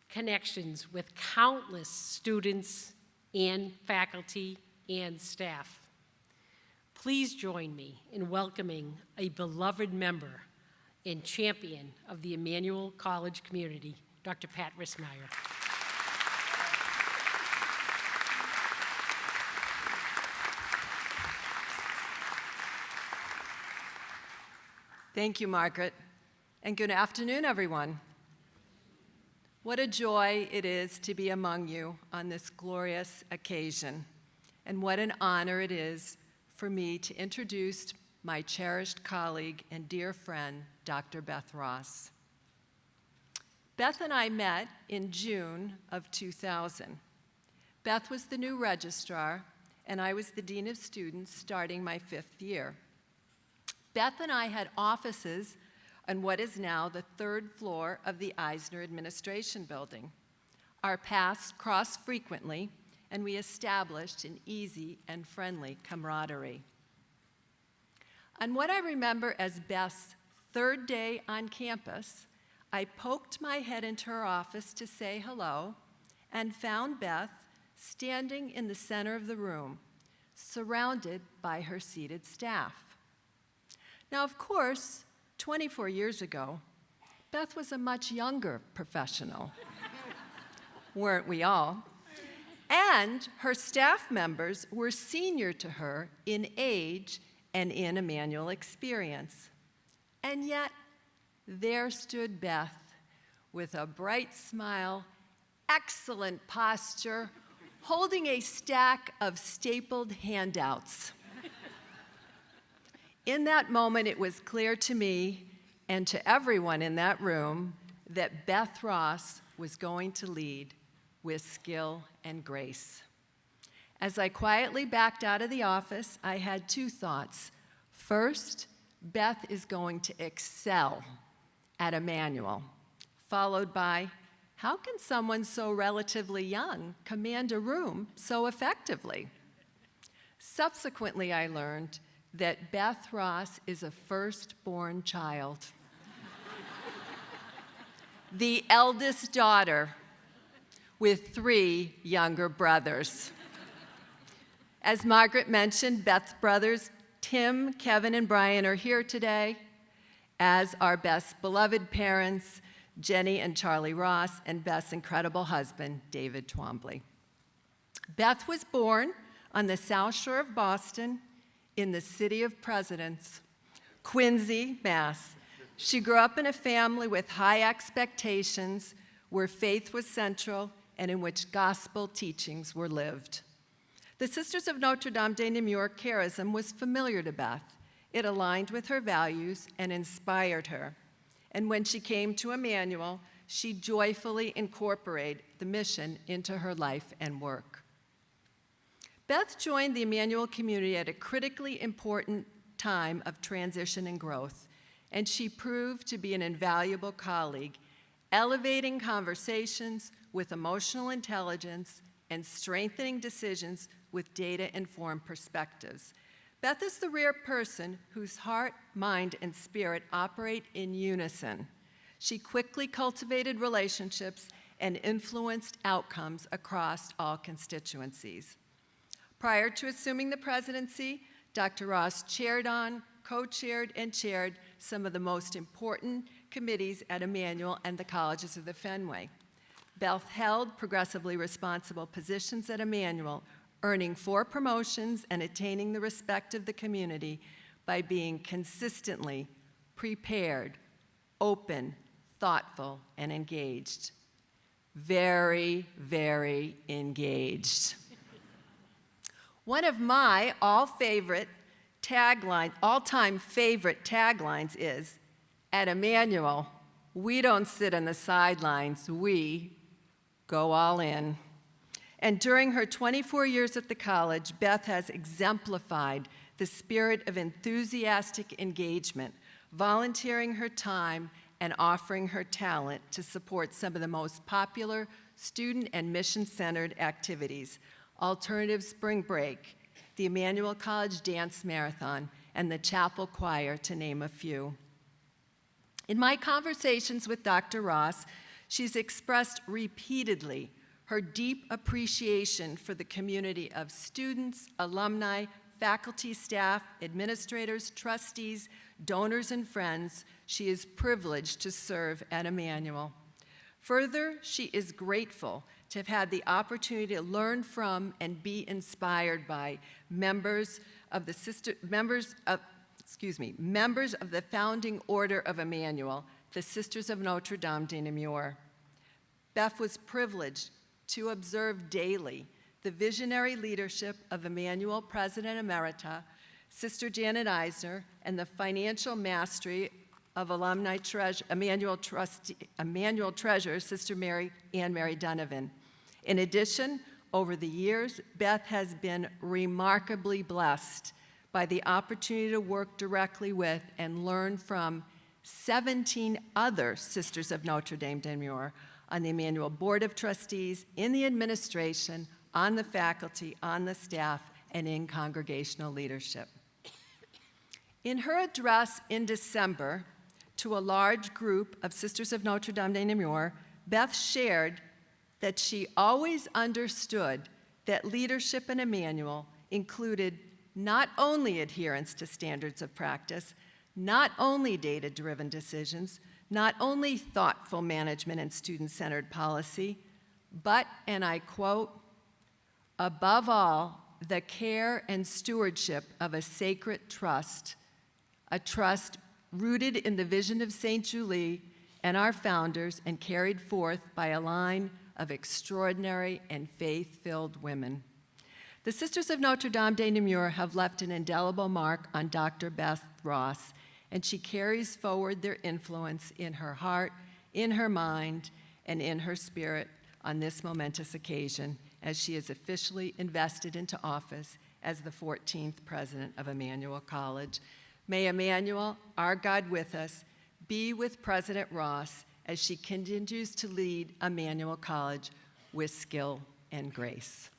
connections with countless students and faculty and staff. Please join me in welcoming a beloved member and champion of the Emmanuel College community, Dr. Pat Rissmeyer. Thank you, Margaret, and good afternoon, everyone. What a joy it is to be among you on this glorious occasion, and what an honor it is for me to introduce my cherished colleague and dear friend, Dr. Beth Ross. Beth and I met in June of 2000. Beth was the new registrar, and I was the dean of students starting my 5th year. Beth and I had offices on what is now the 3rd floor of the Eisner Administration Building. Our paths crossed frequently, and we established an easy and friendly camaraderie. On what I remember as Beth's 3rd day on campus, I poked my head into her office to say hello and found Beth standing in the center of the room, surrounded by her seated staff. Now, of course, 24 years ago, Beth was a much younger professional. Weren't we all? And her staff members were senior to her in age and in Emmanuel experience. And yet, there stood Beth with a bright smile, excellent posture, holding a stack of stapled handouts. In that moment, it was clear to me and to everyone in that room that Beth Ross was going to lead with skill and grace. As I quietly backed out of the office, I had 2 thoughts. First, Beth is going to excel at Emmanuel, followed by, how can someone so relatively young command a room so effectively? Subsequently, I learned that Beth Ross is a firstborn child, the eldest daughter with 3 younger brothers. As Margaret mentioned, Beth's brothers, Tim, Kevin, and Brian are here today, as are Beth's beloved parents, Jenny and Charlie Ross, and Beth's incredible husband, David Twombly. Beth was born on the South Shore of Boston in the City of Presidents, Quincy, Mass. She grew up in a family with high expectations, where faith was central and in which gospel teachings were lived. The Sisters of Notre Dame de Namur charism was familiar to Beth. It aligned with her values and inspired her. And when she came to Emmanuel, she joyfully incorporated the mission into her life and work. Beth joined the Emmanuel community at a critically important time of transition and growth, and she proved to be an invaluable colleague, elevating conversations with emotional intelligence and strengthening decisions with data-informed perspectives. Beth is the rare person whose heart, mind, and spirit operate in unison. She quickly cultivated relationships and influenced outcomes across all constituencies. Prior to assuming the presidency, Dr. Ross chaired on, co-chaired, and chaired some of the most important committees at Emmanuel and the colleges of the Fenway. Beth held progressively responsible positions at Emmanuel, earning 4 promotions and attaining the respect of the community by being consistently prepared, open, thoughtful, and engaged. Very, very engaged. One of my all-time favorite taglines is, at Emmanuel, we don't sit on the sidelines, we go all in. And during her 24 years at the college, Beth has exemplified the spirit of enthusiastic engagement, volunteering her time and offering her talent to support some of the most popular student and mission-centered activities: Alternative Spring Break, the Emmanuel College Dance Marathon, and the Chapel Choir, to name a few. In my conversations with Dr. Ross, she's expressed repeatedly her deep appreciation for the community of students, alumni, faculty, staff, administrators, trustees, donors, and friends she is privileged to serve at Emmanuel. Further, she is grateful to have had the opportunity to learn from and be inspired by members of the founding order of Emmanuel, the Sisters of Notre Dame de Namur. Beth was privileged to observe daily the visionary leadership of Emmanuel President Emerita, Sister Janet Eisner, and the financial mastery of Emmanuel Treasurer, Sister Ann Mary Donovan. In addition, over the years, Beth has been remarkably blessed by the opportunity to work directly with and learn from 17 other Sisters of Notre Dame de Namur on the Emmanuel Board of Trustees, in the administration, on the faculty, on the staff, and in congregational leadership. In her address in December to a large group of Sisters of Notre Dame de Namur, Beth shared that she always understood that leadership in Emmanuel included not only adherence to standards of practice, not only data-driven decisions, not only thoughtful management and student-centered policy, but, and I quote, above all, the care and stewardship of a sacred trust, a trust rooted in the vision of St. Julie and our founders and carried forth by a line of extraordinary and faith-filled women. The Sisters of Notre Dame de Namur have left an indelible mark on Dr. Beth Ross, and she carries forward their influence in her heart, in her mind, and in her spirit on this momentous occasion as she is officially invested into office as the 14th president of Emmanuel College. May Emmanuel, our God with us, be with President Ross as she continues to lead Emmanuel College with skill and grace.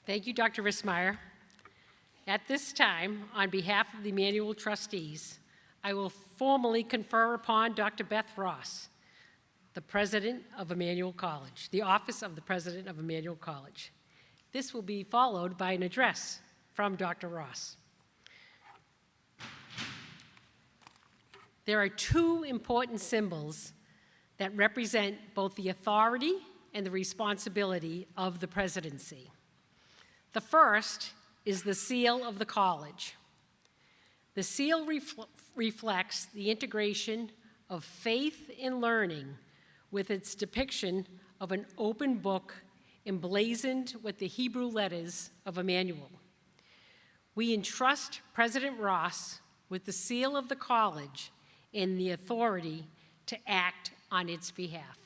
Thank you, Dr. Rissmeyer. At this time, on behalf of the Emmanuel trustees, I will formally confer upon Dr. Beth Ross, the president of Emmanuel College, the office of the president of Emmanuel College. This will be followed by an address from Dr. Ross. There are two important symbols that represent both the authority and the responsibility of the presidency. The first is the seal of the college. The seal reflects the integration of faith in learning with its depiction of an open book emblazoned with the Hebrew letters of Emmanuel. We entrust President Ross with the seal of the college and the authority to act on its behalf.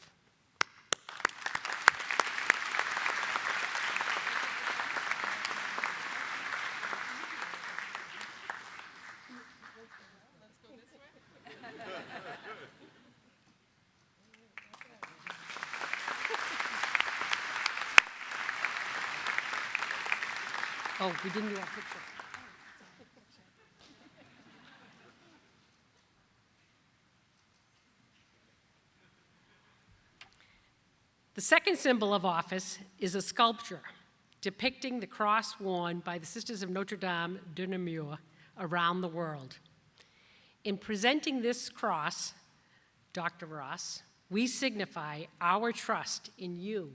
Oh, we didn't do our picture. The second symbol of office is a sculpture depicting the cross worn by the Sisters of Notre Dame de Namur around the world. In presenting this cross, Dr. Ross, we signify our trust in you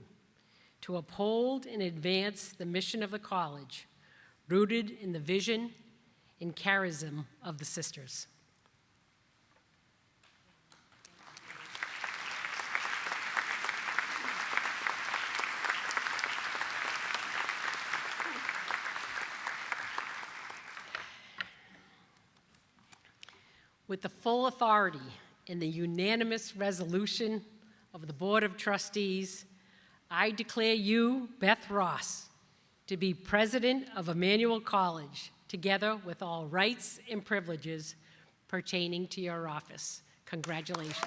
to uphold and advance the mission of the college, rooted in the vision and charism of the sisters. With the full authority and the unanimous resolution of the Board of Trustees, I declare you, Beth Ross, to be president of Emmanuel College, together with all rights and privileges pertaining to your office. Congratulations.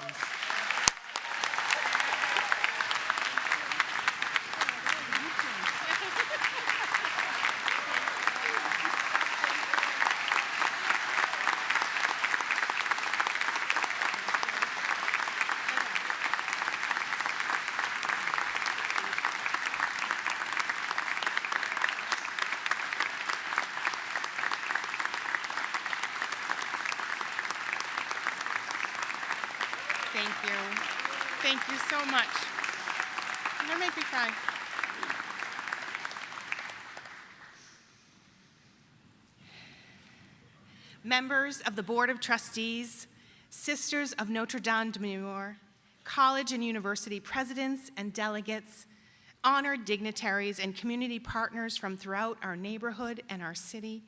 Thank you. Thank you so much. Don't make me cry. members of the Board of Trustees, Sisters of Notre Dame de Namur, college and university presidents and delegates, honored dignitaries and community partners from throughout our neighborhood and our city,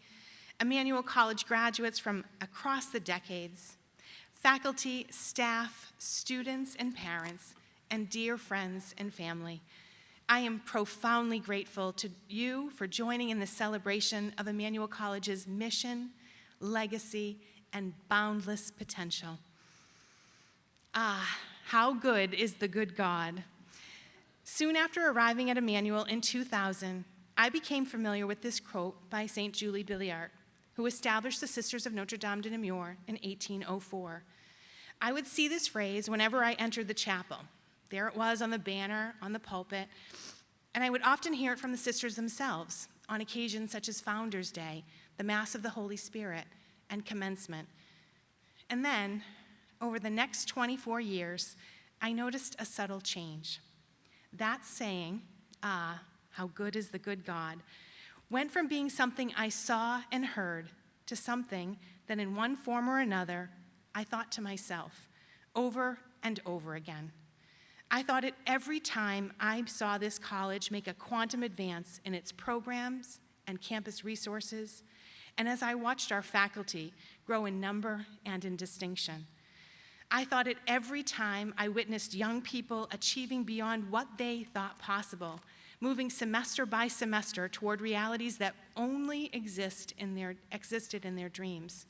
Emmanuel College graduates from across the decades, faculty, staff, students, and parents, and dear friends and family. I am profoundly grateful to you for joining in the celebration of Emmanuel College's mission, legacy, and boundless potential. Ah, how good is the good God. Soon after arriving at Emmanuel in 2000, I became familiar with this quote by St. Julie Billiart, who established the Sisters of Notre Dame de Namur in 1804. I would see this phrase whenever I entered the chapel. There it was on the banner, on the pulpit, and I would often hear it from the sisters themselves on occasions such as Founders Day, the Mass of the Holy Spirit, and commencement. And then, over the next 24 years, I noticed a subtle change. That saying, "Ah, how good is the good God," went from being something I saw and heard to something that in one form or another, I thought to myself over and over again. I thought it every time I saw this college make a quantum advance in its programs and campus resources, and as I watched our faculty grow in number and in distinction. I thought it every time I witnessed young people achieving beyond what they thought possible, moving semester by semester toward realities that only existed in their dreams.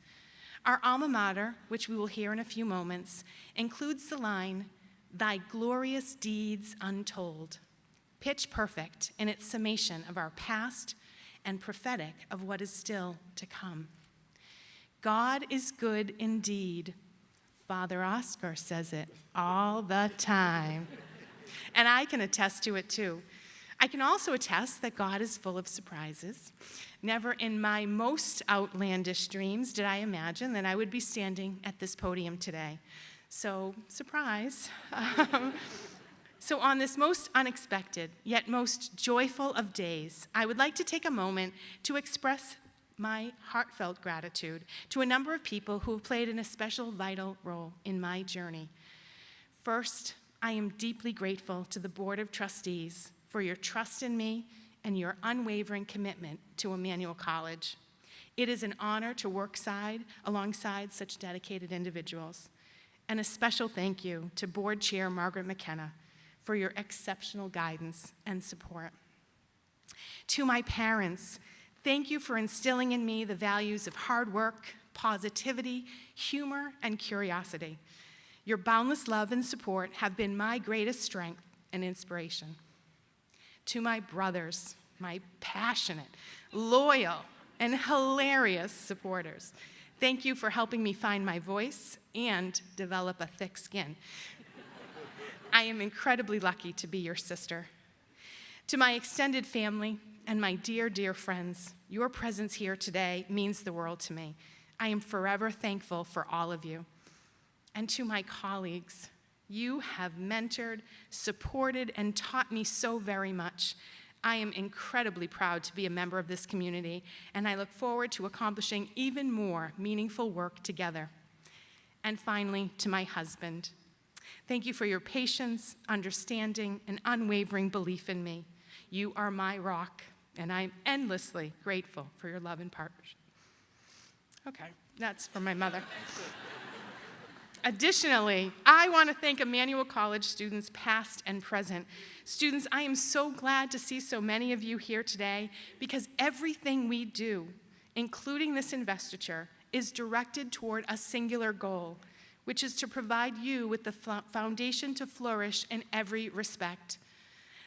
Our alma mater, which we will hear in a few moments, includes the line, "Thy glorious deeds untold," pitch perfect in its summation of our past and prophetic of what is still to come. God is good indeed. Father Oscar says it all the time. And I can attest to it too. I can also attest that God is full of surprises. Never in my most outlandish dreams did I imagine that I would be standing at this podium today. So, surprise. So on this most unexpected, yet most joyful of days, I would like to take a moment to express my heartfelt gratitude to a number of people who have played an especial vital role in my journey. First, I am deeply grateful to the Board of Trustees for your trust in me and your unwavering commitment to Emmanuel College. It is an honor to work alongside such dedicated individuals. And a special thank you to Board Chair Margaret McKenna for your exceptional guidance and support. To my parents, thank you for instilling in me the values of hard work, positivity, humor, and curiosity. Your boundless love and support have been my greatest strength and inspiration. To my brothers, my passionate, loyal, and hilarious supporters, thank you for helping me find my voice and develop a thick skin. I am incredibly lucky to be your sister. To my extended family and my dear, dear friends, your presence here today means the world to me. I am forever thankful for all of you. And to my colleagues, you have mentored, supported, and taught me so very much. I am incredibly proud to be a member of this community, and I look forward to accomplishing even more meaningful work together. And finally, to my husband, thank you for your patience, understanding, and unwavering belief in me. You are my rock, and I'm endlessly grateful for your love and partnership. Okay, that's from my mother. Additionally, I want to thank Emmanuel College students past and present. Students, I am so glad to see so many of you here today because everything we do, including this investiture, is directed toward a singular goal, which is to provide you with the foundation to flourish in every respect.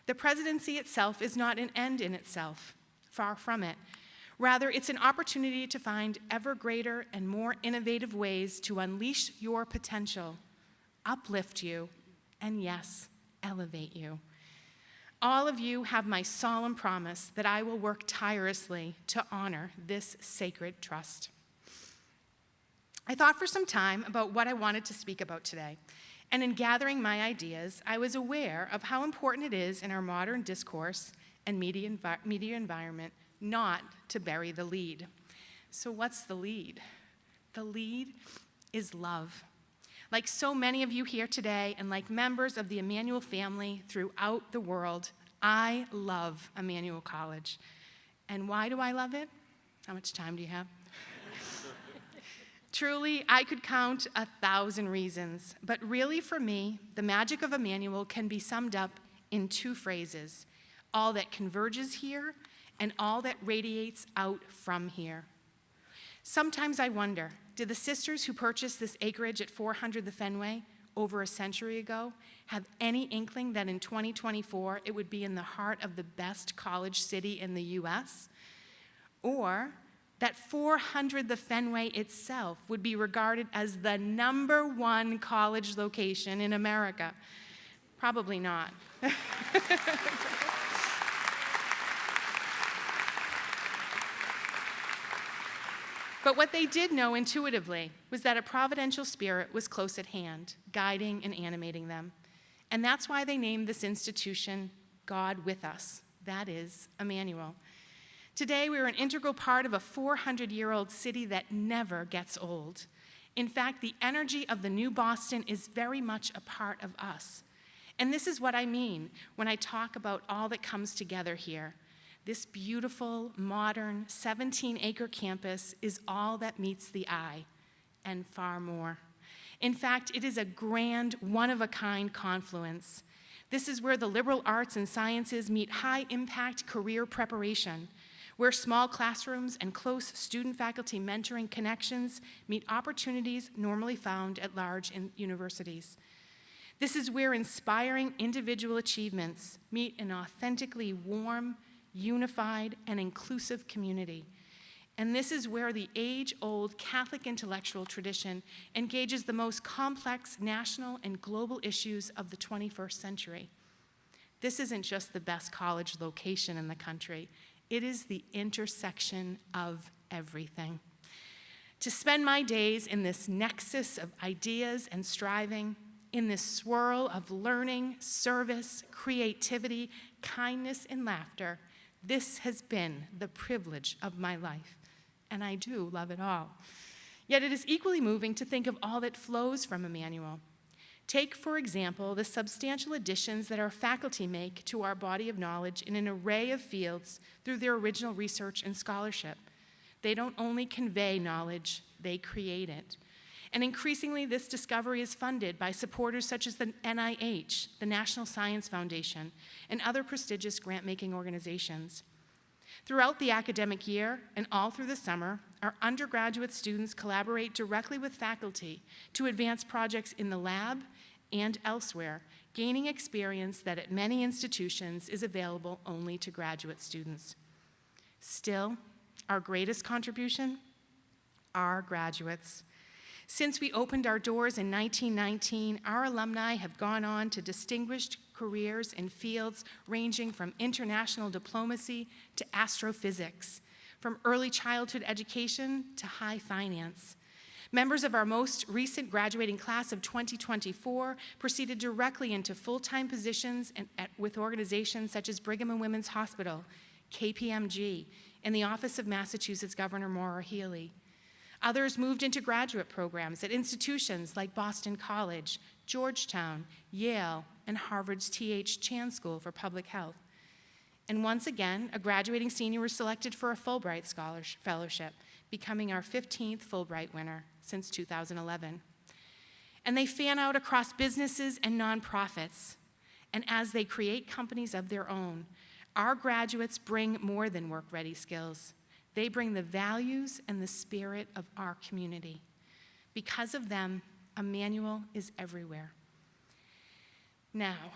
The presidency itself is not an end in itself, far from it. Rather, it's an opportunity to find ever greater and more innovative ways to unleash your potential, uplift you, and yes, elevate you. All of you have my solemn promise that I will work tirelessly to honor this sacred trust. I thought for some time about what I wanted to speak about today, and in gathering my ideas, I was aware of how important it is in our modern discourse and media environment not to bury the lead. So what's the lead? The lead is love. Like so many of you here today, and like members of the Emmanuel family throughout the world, I love Emmanuel College. And why do I love it? How much time do you have? Truly, I could count 1,000 reasons, but really for me, the magic of Emmanuel can be summed up in 2 phrases: all that converges here and all that radiates out from here. Sometimes I wonder, did the sisters who purchased this acreage at 400 the Fenway over a century ago have any inkling that in 2024 it would be in the heart of the best college city in the US? Or that 400 the Fenway itself would be regarded as the #1 college location in America? Probably not. But what they did know intuitively was that a providential spirit was close at hand, guiding and animating them. And that's why they named this institution God with Us. That is Emmanuel. Today, we're an integral part of a 400-year-old city that never gets old. In fact, the energy of the new Boston is very much a part of us. And this is what I mean when I talk about all that comes together here. This beautiful, modern, 17-acre campus is all that meets the eye, and far more. In fact, it is a grand, one-of-a-kind confluence. This is where the liberal arts and sciences meet high-impact career preparation, where small classrooms and close student-faculty mentoring connections meet opportunities normally found at large universities. This is where inspiring individual achievements meet an authentically warm, unified, and inclusive community. And this is where the age-old Catholic intellectual tradition engages the most complex national and global issues of the 21st century. This isn't just the best college location in the country. It is the intersection of everything. To spend my days in this nexus of ideas and striving, in this swirl of learning, service, creativity, kindness, and laughter, this has been the privilege of my life, and I do love it all. Yet it is equally moving to think of all that flows from Emmanuel. Take, for example, the substantial additions that our faculty make to our body of knowledge in an array of fields through their original research and scholarship. They don't only convey knowledge, they create it. And increasingly, this discovery is funded by supporters such as the NIH, the National Science Foundation, and other prestigious grant-making organizations. Throughout the academic year and all through the summer, our undergraduate students collaborate directly with faculty to advance projects in the lab and elsewhere, gaining experience that at many institutions is available only to graduate students. Still, our greatest contribution? Our graduates. Since we opened our doors in 1919, our alumni have gone on to distinguished careers in fields ranging from international diplomacy to astrophysics, from early childhood education to high finance. Members of our most recent graduating class of 2024 proceeded directly into full-time positions with organizations such as Brigham and Women's Hospital, KPMG, and the Office of Massachusetts Governor Maura Healey. Others moved into graduate programs at institutions like Boston College, Georgetown, Yale, and Harvard's T.H. Chan School for Public Health. And once again, a graduating senior was selected for a Fulbright Fellowship, becoming our 15th Fulbright winner since 2011. And they fan out across businesses and nonprofits. And as they create companies of their own, our graduates bring more than work-ready skills. They bring the values and the spirit of our community. Because of them, Emmanuel is everywhere. Now,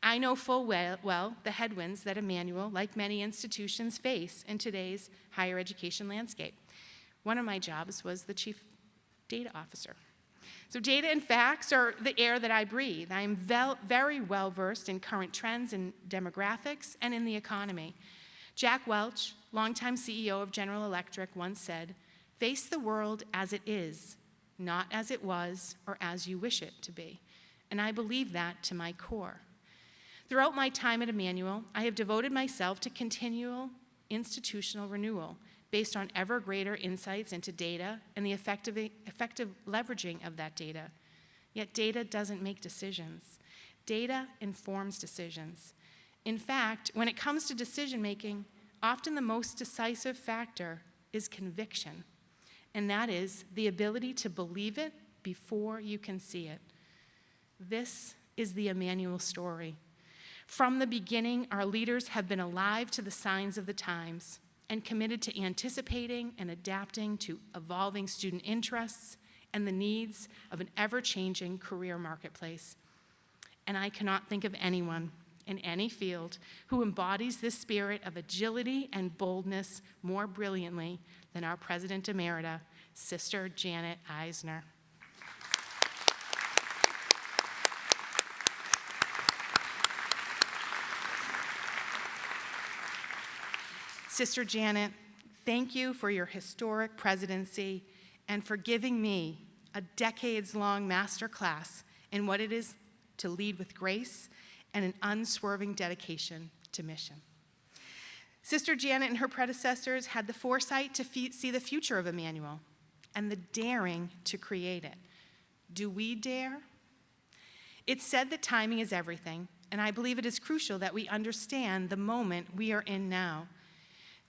I know full well the headwinds that Emmanuel, like many institutions, face in today's higher education landscape. One of my jobs was the chief data officer. So data and facts are the air that I breathe. I am very well versed in current trends in demographics and in the economy. Jack Welch, longtime CEO of General Electric, once said, "Face the world as it is, not as it was or as you wish it to be." And I believe that to my core. Throughout my time at Emmanuel, I have devoted myself to continual institutional renewal, based on ever greater insights into data and the effective leveraging of that data. Yet data doesn't make decisions. Data informs decisions. In fact, when it comes to decision making, often the most decisive factor is conviction, and that is the ability to believe it before you can see it. This is the Emmanuel story. From the beginning, our leaders have been alive to the signs of the times and committed to anticipating and adapting to evolving student interests and the needs of an ever-changing career marketplace. And I cannot think of anyone in any field who embodies this spirit of agility and boldness more brilliantly than our President Emerita, Sister Janet Eisner. Sister Janet, thank you for your historic presidency and for giving me a decades-long master class in what it is to lead with grace and an unswerving dedication to mission. Sister Janet and her predecessors had the foresight to see the future of Emmanuel and the daring to create it. Do we dare? It's said that timing is everything, and I believe it is crucial that we understand the moment we are in now.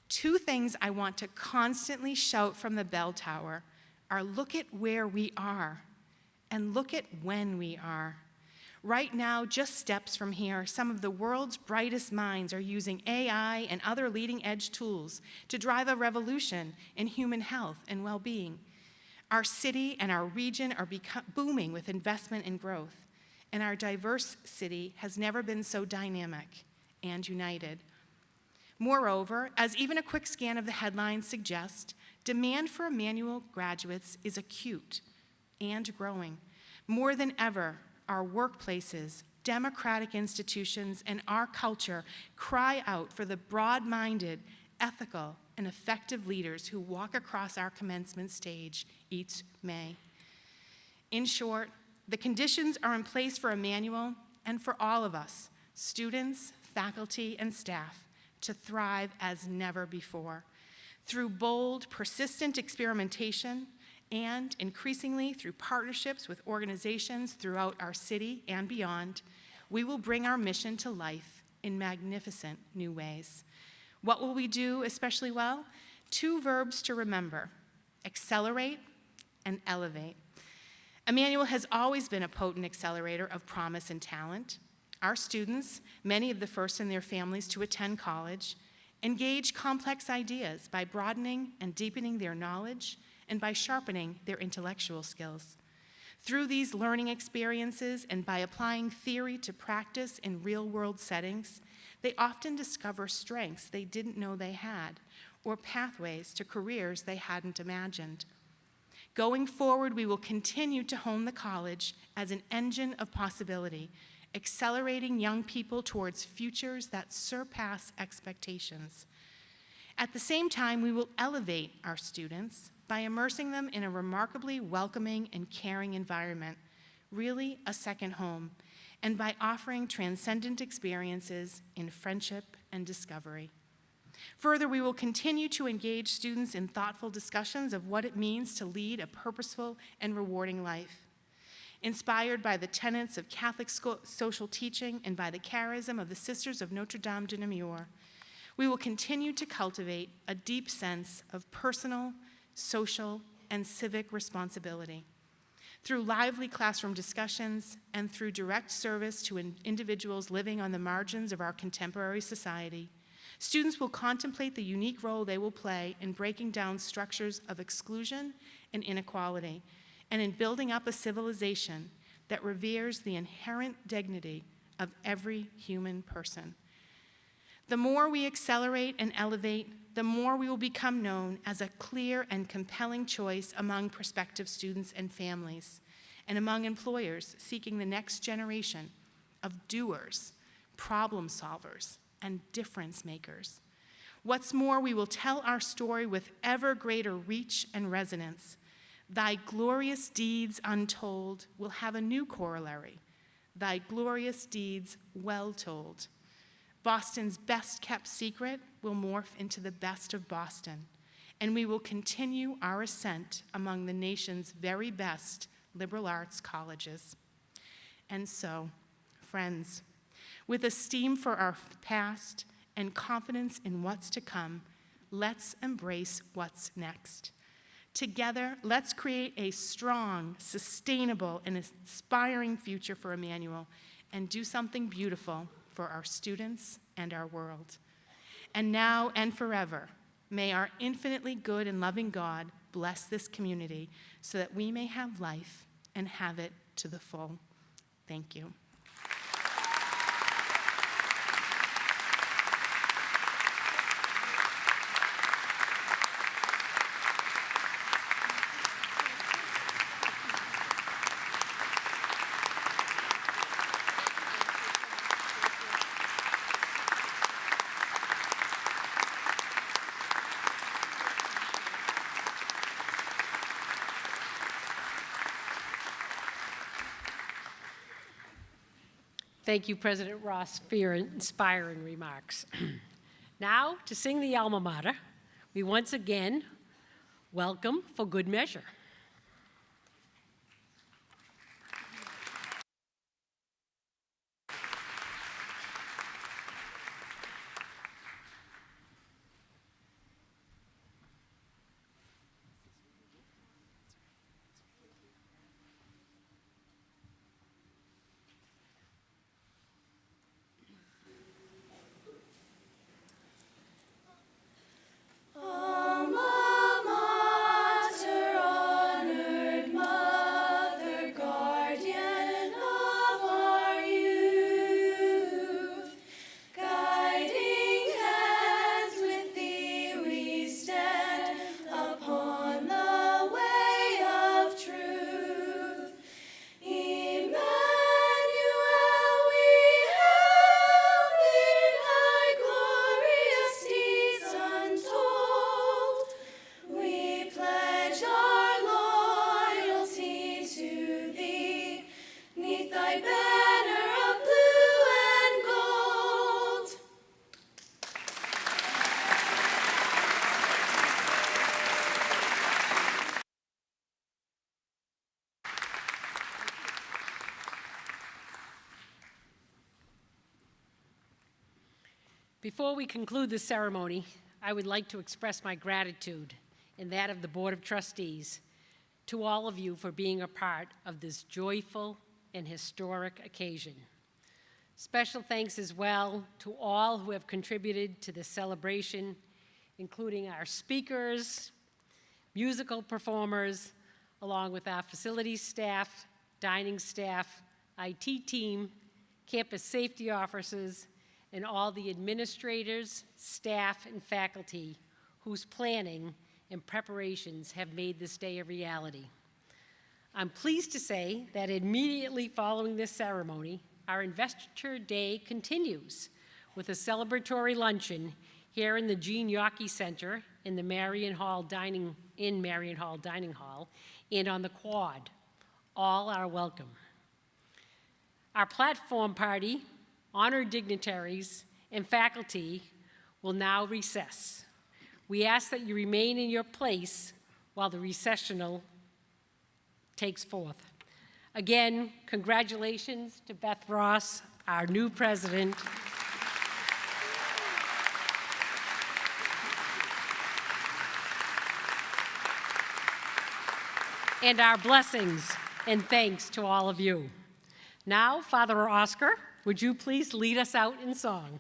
Two things I want to constantly shout from the bell tower are look at where we are and look at when we are. Right now, just steps from here, some of the world's brightest minds are using AI and other leading-edge tools to drive a revolution in human health and well-being. Our city and our region are booming with investment and growth, and our diverse city has never been so dynamic and united. Moreover, as even a quick scan of the headlines suggests, demand for Emmanuel graduates is acute and growing. More than ever, our workplaces, democratic institutions, and our culture cry out for the broad-minded, ethical, and effective leaders who walk across our commencement stage each May. In short, the conditions are in place for Emmanuel and for all of us, students, faculty, and staff, to thrive as never before. Through bold, persistent experimentation, and increasingly through partnerships with organizations throughout our city and beyond, we will bring our mission to life in magnificent new ways. What will we do especially well? Two verbs to remember: accelerate and elevate. Emmanuel has always been a potent accelerator of promise and talent. Our students, many of the first in their families to attend college, engage complex ideas by broadening and deepening their knowledge and by sharpening their intellectual skills. Through these learning experiences and by applying theory to practice in real-world settings, they often discover strengths they didn't know they had or pathways to careers they hadn't imagined. Going forward, we will continue to hone the college as an engine of possibility, accelerating young people towards futures that surpass expectations. At the same time, we will elevate our students by immersing them in a remarkably welcoming and caring environment, really a second home, and by offering transcendent experiences in friendship and discovery. Further, we will continue to engage students in thoughtful discussions of what it means to lead a purposeful and rewarding life. Inspired by the tenets of Catholic social teaching and by the charism of the Sisters of Notre Dame de Namur, we will continue to cultivate a deep sense of personal, social, and civic responsibility. Through lively classroom discussions and through direct service to individuals living on the margins of our contemporary society, students will contemplate the unique role they will play in breaking down structures of exclusion and inequality, and in building up a civilization that reveres the inherent dignity of every human person. The more we accelerate and elevate, the more we will become known as a clear and compelling choice among prospective students and families, and among employers seeking the next generation of doers, problem solvers, and difference makers. What's more, we will tell our story with ever greater reach and resonance. Thy glorious deeds untold will have a new corollary. Thy glorious deeds well told. Boston's best kept secret will morph into the best of Boston. and we will continue our ascent among the nation's very best liberal arts colleges. And so, friends, with esteem for our past and confidence in what's to come, let's embrace what's next. Together, let's create a strong, sustainable, and inspiring future for Emmanuel and do something beautiful for our students and our world. And now and forever, may our infinitely good and loving God bless this community so that we may have life and have it to the full. Thank you. Thank you, President Ross, for your inspiring remarks. Now, to sing the alma mater, we once again welcome For Good Measure. Before we conclude this ceremony, I would like to express my gratitude and that of the Board of Trustees to all of you for being a part of this joyful and historic occasion. Special thanks as well to all who have contributed to this celebration, including our speakers, musical performers, along with our facilities staff, dining staff, IT team, campus safety officers, and all the administrators, staff, and faculty whose planning and preparations have made this day a reality. I'm pleased to say that immediately following this ceremony, our Investiture Day continues with a celebratory luncheon here in the Gene Yockey Center in the Marion Hall Dining Hall and on the Quad. All are welcome. Our platform party, honored dignitaries, and faculty will now recess. We ask that you remain in your place while the recessional takes forth. Again, congratulations to Beth Ross, our new president. And our blessings and thanks to all of you. Now, Father Oscar, would you please lead us out in song?